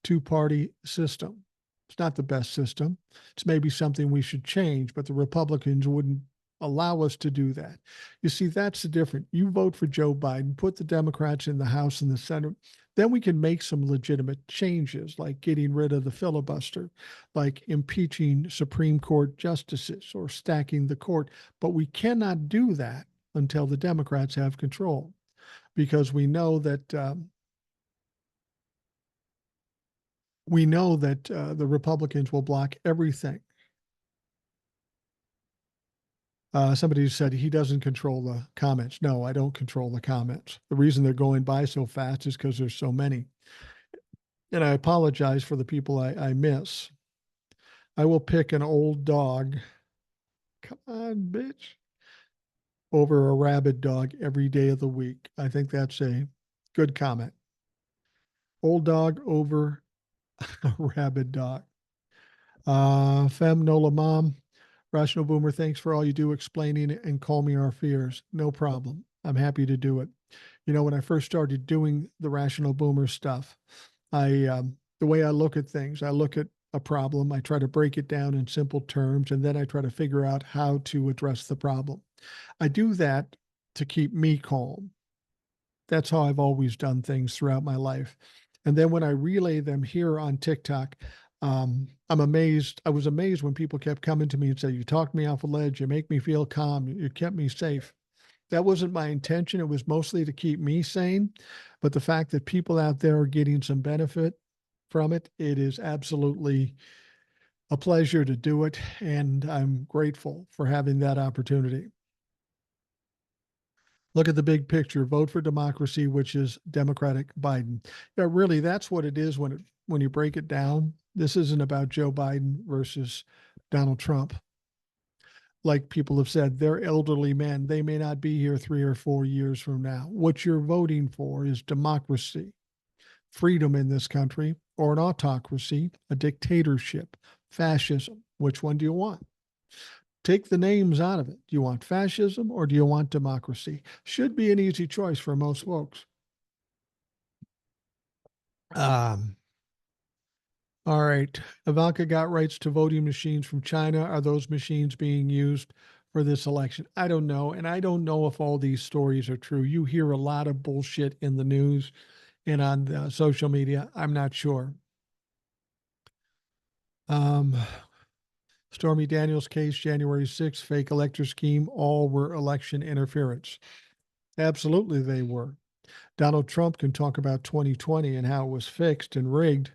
two-party system. It's not the best system. It's maybe something we should change, but the Republicans wouldn't allow us to do that. You see, that's the difference. You vote for Joe Biden, put the Democrats in the House and the Senate, then we can make some legitimate changes, like getting rid of the filibuster, like impeaching Supreme Court justices or stacking the court. But we cannot do that until the Democrats have control, because we know that the Republicans will block everything. Somebody said he doesn't control the comments. No, I don't control the comments. The reason they're going by so fast is because there's so many. And I apologize for the people I miss. I will pick an old dog. Come on, bitch. Over a rabid dog every day of the week. I think that's a good comment. Old dog over a rabid dog. Fem Nola Mom. Rational Boomer, thanks for all you do explaining and calming our fears. No problem. I'm happy to do it. You know, when I first started doing the Rational Boomer stuff, the way I look at things, I look at a problem, I try to break it down in simple terms, and then I try to figure out how to address the problem. I do that to keep me calm. That's how I've always done things throughout my life. And then when I relay them here on TikTok, I'm amazed. I was amazed when people kept coming to me and say, "You talk me off a ledge. You make me feel calm. You kept me safe." That wasn't my intention. It was mostly to keep me sane. But the fact that people out there are getting some benefit from it, it is absolutely a pleasure to do it. And I'm grateful for having that opportunity. Look at the big picture. Vote for democracy, which is Democratic Biden. Yeah, really, that's what it is when you break it down. This isn't about Joe Biden versus Donald Trump. Like people have said, they're elderly men. They may not be here 3 or 4 years from now. What you're voting for is democracy, freedom in this country, or an autocracy, a dictatorship, fascism. Which one do you want? Take the names out of it. Do you want fascism or do you want democracy? Should be an easy choice for most folks. Um, all right. Ivanka got rights to voting machines from China. Are those machines being used for this election? I don't know. And I don't know if all these stories are true. You hear a lot of bullshit in the news and on social media. I'm not sure. Um, Stormy Daniels case, January 6th, fake elector scheme, all were election interference. Absolutely, they were. Donald Trump can talk about 2020 and how it was fixed and rigged.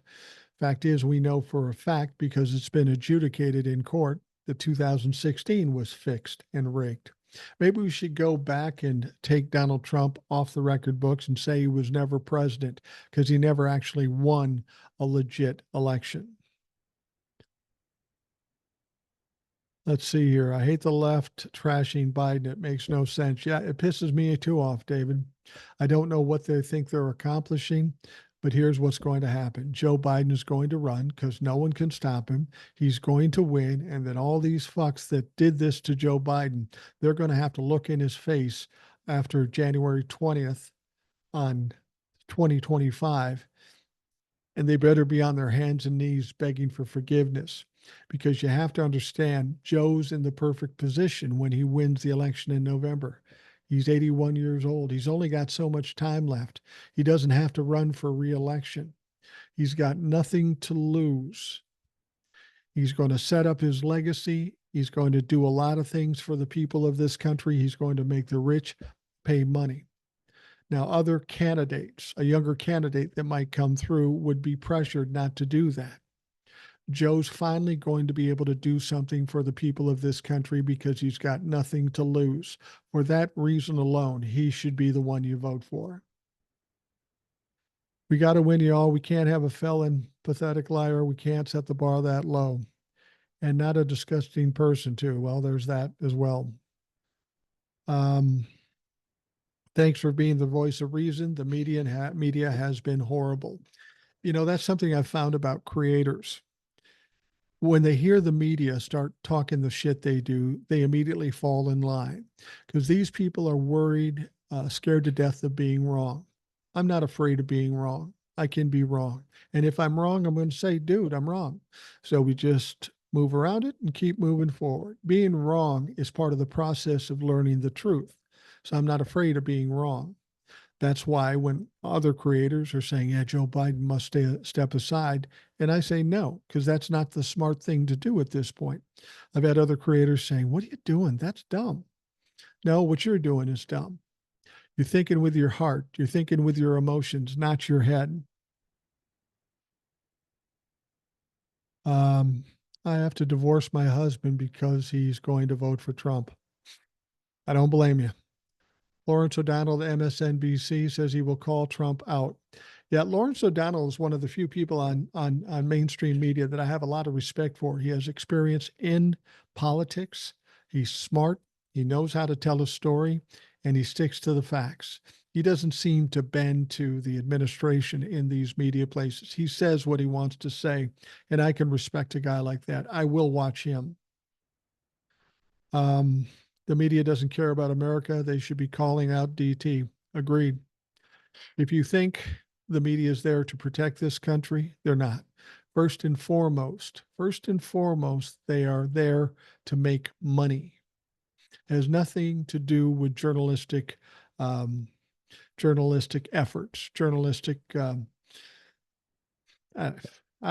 Fact is, we know for a fact because it's been adjudicated in court that 2016 was fixed and rigged. Maybe we should go back and take Donald Trump off the record books and say he was never president because he never actually won a legit election. Let's see here. I hate the left trashing Biden. It makes no sense. Yeah, it pisses me too off, David. I don't know what they think they're accomplishing, but here's what's going to happen. Joe Biden is going to run because no one can stop him. He's going to win. And then all these fucks that did this to Joe Biden, they're going to have to look in his face after January 20th on 2025. And they better be on their hands and knees begging for forgiveness, because you have to understand Joe's in the perfect position when he wins the election in November. He's 81 years old. He's only got so much time left. He doesn't have to run for re-election. He's got nothing to lose. He's going to set up his legacy. He's going to do a lot of things for the people of this country. He's going to make the rich pay money. Now, other candidates, a younger candidate that might come through, would be pressured not to do that. Joe's finally going to be able to do something for the people of this country because he's got nothing to lose. For that reason alone, he should be the one you vote for. We got to win, y'all. We can't have a felon, pathetic liar. We can't set the bar that low. And not a disgusting person, too. Well, there's that as well. Thanks for being the voice of reason. The media has been horrible. You know, that's something I've found about creators. When they hear the media start talking the shit they do, they immediately fall in line because these people are worried, scared to death of being wrong. I'm not afraid of being wrong. I can be wrong. And if I'm wrong, I'm going to say, dude, I'm wrong. So we just move around it and keep moving forward. Being wrong is part of the process of learning the truth. So I'm not afraid of being wrong. That's why when other creators are saying, yeah, Joe Biden must step aside, and I say no, because that's not the smart thing to do at this point. I've had other creators saying, what are you doing? That's dumb. No, what you're doing is dumb. You're thinking with your heart. You're thinking with your emotions, not your head. I have to divorce my husband because he's going to vote for Trump. I don't blame you. Lawrence O'Donnell of MSNBC says he will call Trump out. Yeah, Lawrence O'Donnell is one of the few people on mainstream media that I have a lot of respect for. He has experience in politics. He's smart. He knows how to tell a story, and he sticks to the facts. He doesn't seem to bend to the administration in these media places. He says what he wants to say, and I can respect a guy like that. I will watch him. The media doesn't care about America. They should be calling out DT. Agreed. If you think the media is there to protect this country, they're not. First and foremost, they are there to make money. It has nothing to do with journalistic efforts, I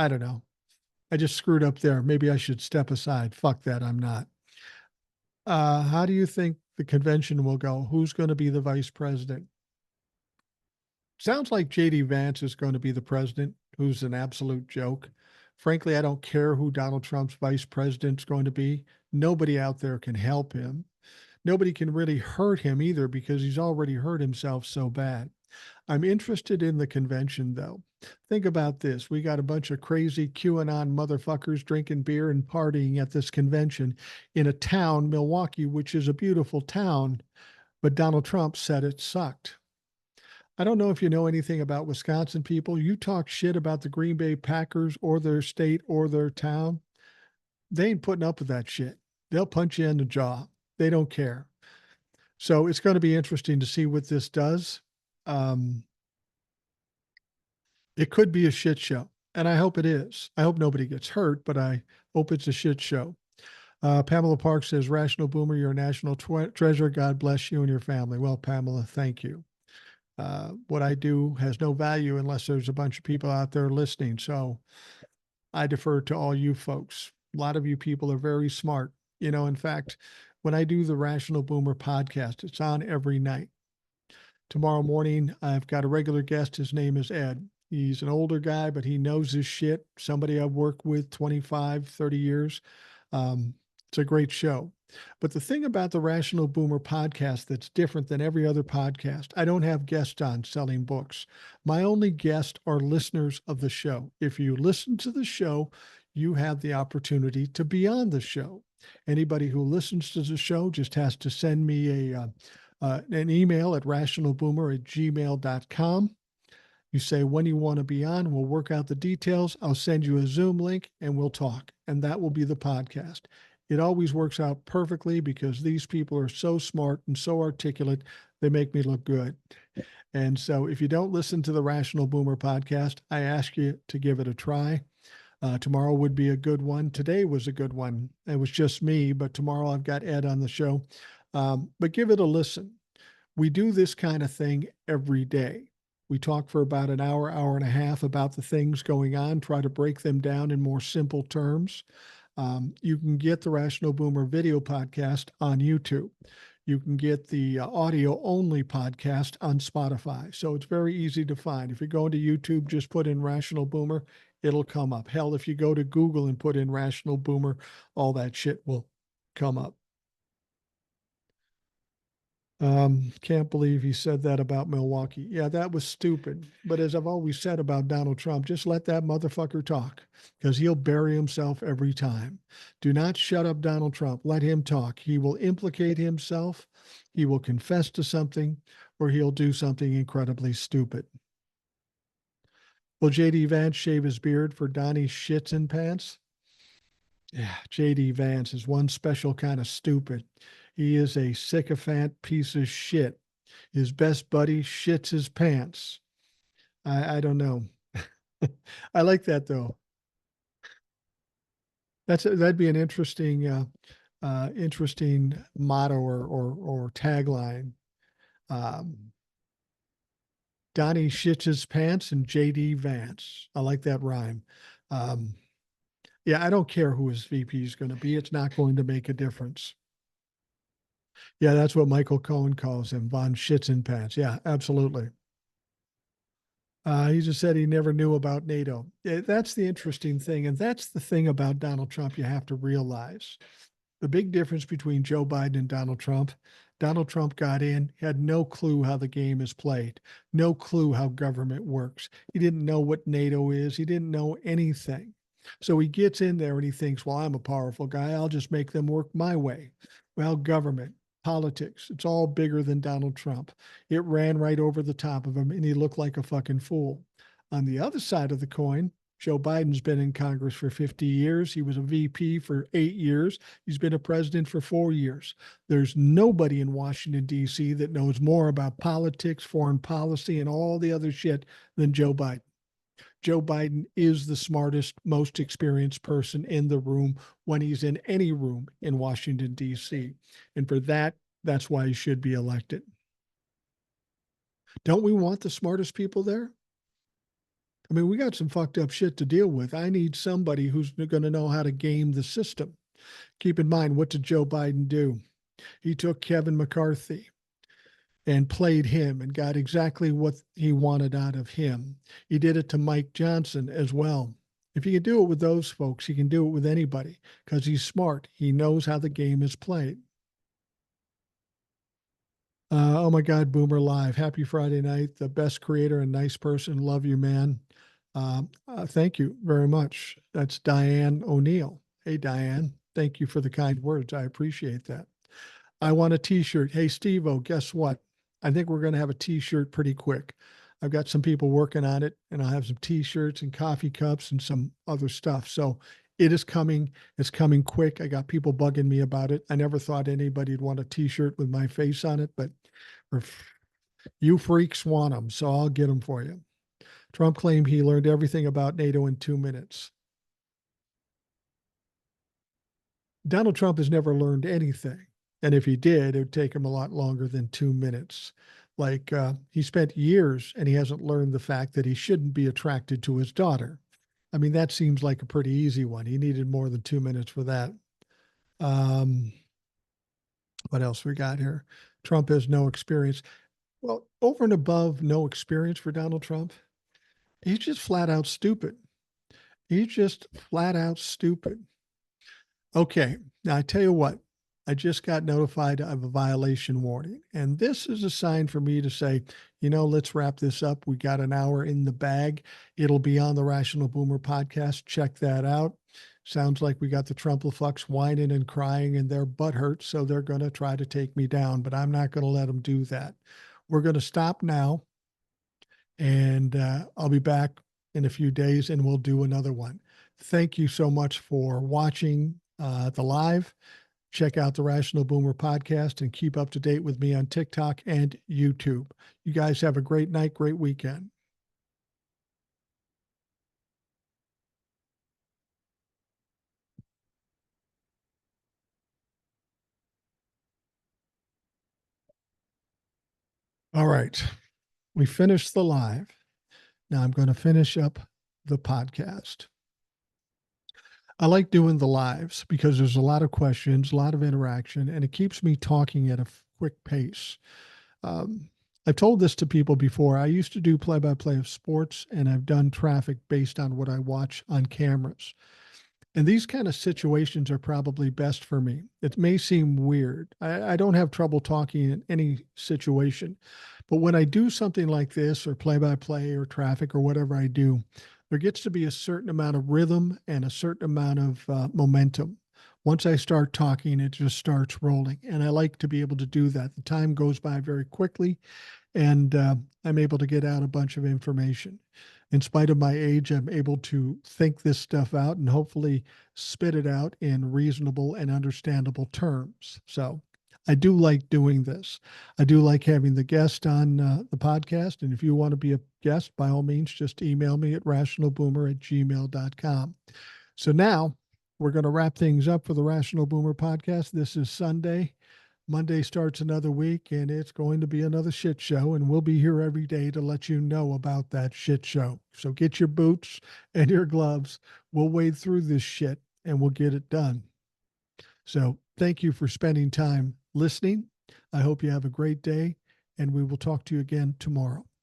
don't know. I just screwed up there. Maybe I should step aside. Fuck that. I'm not. How do you think the convention will go? Who's going to be the vice president? Sounds like JD Vance is going to be the president, who's an absolute joke. Frankly, I don't care who Donald Trump's vice president's going to be. Nobody out there can help him. Nobody can really hurt him either because he's already hurt himself so bad. I'm interested in the convention, though. Think about this. We got a bunch of crazy QAnon motherfuckers drinking beer and partying at this convention in a town, Milwaukee, which is a beautiful town, but Donald Trump said it sucked. I don't know if you know anything about Wisconsin people. You talk shit about the Green Bay Packers or their state or their town, they ain't putting up with that shit. They'll punch you in the jaw. They don't care. So it's going to be interesting to see what this does. It could be a shit show, and I hope it is. I hope nobody gets hurt, but I hope it's a shit show. Pamela Park says, Rational Boomer, you're a national treasure. God bless you and your family. Well, Pamela, thank you. What I do has no value unless there's a bunch of people out there listening. So I defer to all you folks. A lot of you people are very smart. You know, in fact, when I do the Rational Boomer podcast, it's on every night. Tomorrow morning, I've got a regular guest. His name is Ed. He's an older guy, but he knows his shit. Somebody I've worked with 25, 30 years. It's a great show. But the thing about the Rational Boomer podcast that's different than every other podcast, I don't have guests on selling books. My only guests are listeners of the show. If you listen to the show, you have the opportunity to be on the show. Anybody who listens to the show just has to send me an email at rationalboomer@gmail.com. You say when you want to be on, we'll work out the details. I'll send you a Zoom link and we'll talk. And that will be the podcast. It always works out perfectly because these people are so smart and so articulate, they make me look good. And so if you don't listen to the Rational Boomer podcast, I ask you to give it a try. Tomorrow would be a good one. Today was a good one. It was just me, but tomorrow I've got Ed on the show. But give it a listen. We do this kind of thing every day. We talk for about an hour, hour and a half about the things going on, try to break them down in more simple terms. You can get the Rational Boomer video podcast on YouTube. You can get the audio only podcast on Spotify. So it's very easy to find. If you go into YouTube, just put in Rational Boomer, it'll come up. Hell, if you go to Google and put in Rational Boomer, all that shit will come up. Can't believe he said that about Milwaukee. Yeah, that was stupid. But as I've always said about Donald Trump, just let that motherfucker talk because he'll bury himself every time. Do not shut up Donald Trump. Let him talk. He will implicate himself, he will confess to something, or he'll do something incredibly stupid. Will JD Vance shave his beard for Donnie's shits and pants? Yeah, JD Vance is one special kind of stupid. He is a sycophant piece of shit. His best buddy shits his pants. I don't know. I like that though. That'd be an interesting motto or tagline. Um, Donnie shits his pants and JD Vance. I like that rhyme. Um, yeah, I don't care who his VP is going to be. It's not going to make a difference. Yeah, that's what Michael Cohen calls him, Von Shits and Pants. Yeah, absolutely. He just said he never knew about NATO. Yeah, that's the interesting thing. And that's the thing about Donald Trump you have to realize. The big difference between Joe Biden and Donald Trump got in, had no clue how the game is played, no clue how government works. He didn't know what NATO is, he didn't know anything. So he gets in there and he thinks, well, I'm a powerful guy. I'll just make them work my way. Well, government, politics, it's all bigger than Donald Trump. It ran right over the top of him and he looked like a fucking fool. On the other side of the coin, Joe Biden's been in Congress for 50 years. He was a VP for 8 years. He's been a president for 4 years. There's nobody in Washington, D.C. that knows more about politics, foreign policy, and all the other shit than Joe Biden. Joe Biden is the smartest, most experienced person in the room when he's in any room in Washington, D.C. And for that, that's why he should be elected. Don't we want the smartest people there? I mean, we got some fucked up shit to deal with. I need somebody who's going to know how to game the system. Keep in mind, what did Joe Biden do? He took Kevin McCarthy and played him and got exactly what he wanted out of him. He did it to Mike Johnson as well. If he can do it with those folks, he can do it with anybody because he's smart. He knows how the game is played. Oh my God, Boomer Live. Happy Friday night. The best creator and nice person. Love you, man. Thank you very much. That's Diane O'Neill. Hey, Diane. Thank you for the kind words. I appreciate that. I want a t-shirt. Hey, Steve-O, guess what? I think we're going to have a t-shirt pretty quick. I've got some people working on it, and I'll have some t-shirts and coffee cups and some other stuff. So it is coming. It's coming quick. I got people bugging me about it. I never thought anybody'd want a t-shirt with my face on it, but you freaks want them, so I'll get them for you. Trump claimed he learned everything about NATO in 2 minutes. Donald Trump has never learned anything. And if he did, it would take him a lot longer than 2 minutes. Like he spent years and he hasn't learned the fact that he shouldn't be attracted to his daughter. I mean, that seems like a pretty easy one. He needed more than 2 minutes for that. Um, what else we got here? Trump has no experience. Well, over and above no experience for Donald Trump, he's just flat out stupid. He's just flat out stupid. Okay, now I tell you what, I just got notified of a violation warning. And this is a sign for me to say, let's wrap this up. We got an hour in the bag. It'll be on the Rational Boomer podcast. Check that out. Sounds like we got the Trumplefucks whining and crying and their butt hurts. So they're going to try to take me down, but I'm not going to let them do that. We're going to stop now. And I'll be back in a few days and we'll do another one. Thank you so much for watching the live. Check out the Rational Boomer podcast and keep up to date with me on TikTok and YouTube. You guys have a great night, great weekend. All right. We finished the live. Now I'm going to finish up the podcast. I like doing the lives because there's a lot of questions, a lot of interaction, and it keeps me talking at a quick pace. Um, I've told this to people before. I used to do play by play of sports, and I've done traffic based on what I watch on cameras. And these kind of situations are probably best for me. It may seem weird. I don't have trouble talking in any situation. But when I do something like this, or play by play, or traffic, or whatever I do, there gets to be a certain amount of rhythm and a certain amount of momentum. Once I start talking, it just starts rolling. And I like to be able to do that. The time goes by very quickly, and I'm able to get out a bunch of information. In spite of my age, I'm able to think this stuff out and hopefully spit it out in reasonable and understandable terms. So I do like doing this. I do like having the guest on the podcast. And if you want to be a guest, by all means, just email me at rationalboomer@gmail.com. So now we're going to wrap things up for the Rational Boomer podcast. This is Sunday. Monday starts another week, and it's going to be another shit show, and we'll be here every day to let you know about that shit show. So get your boots and your gloves. We'll wade through this shit, and we'll get it done. So thank you for spending time listening. I hope you have a great day, and we will talk to you again tomorrow.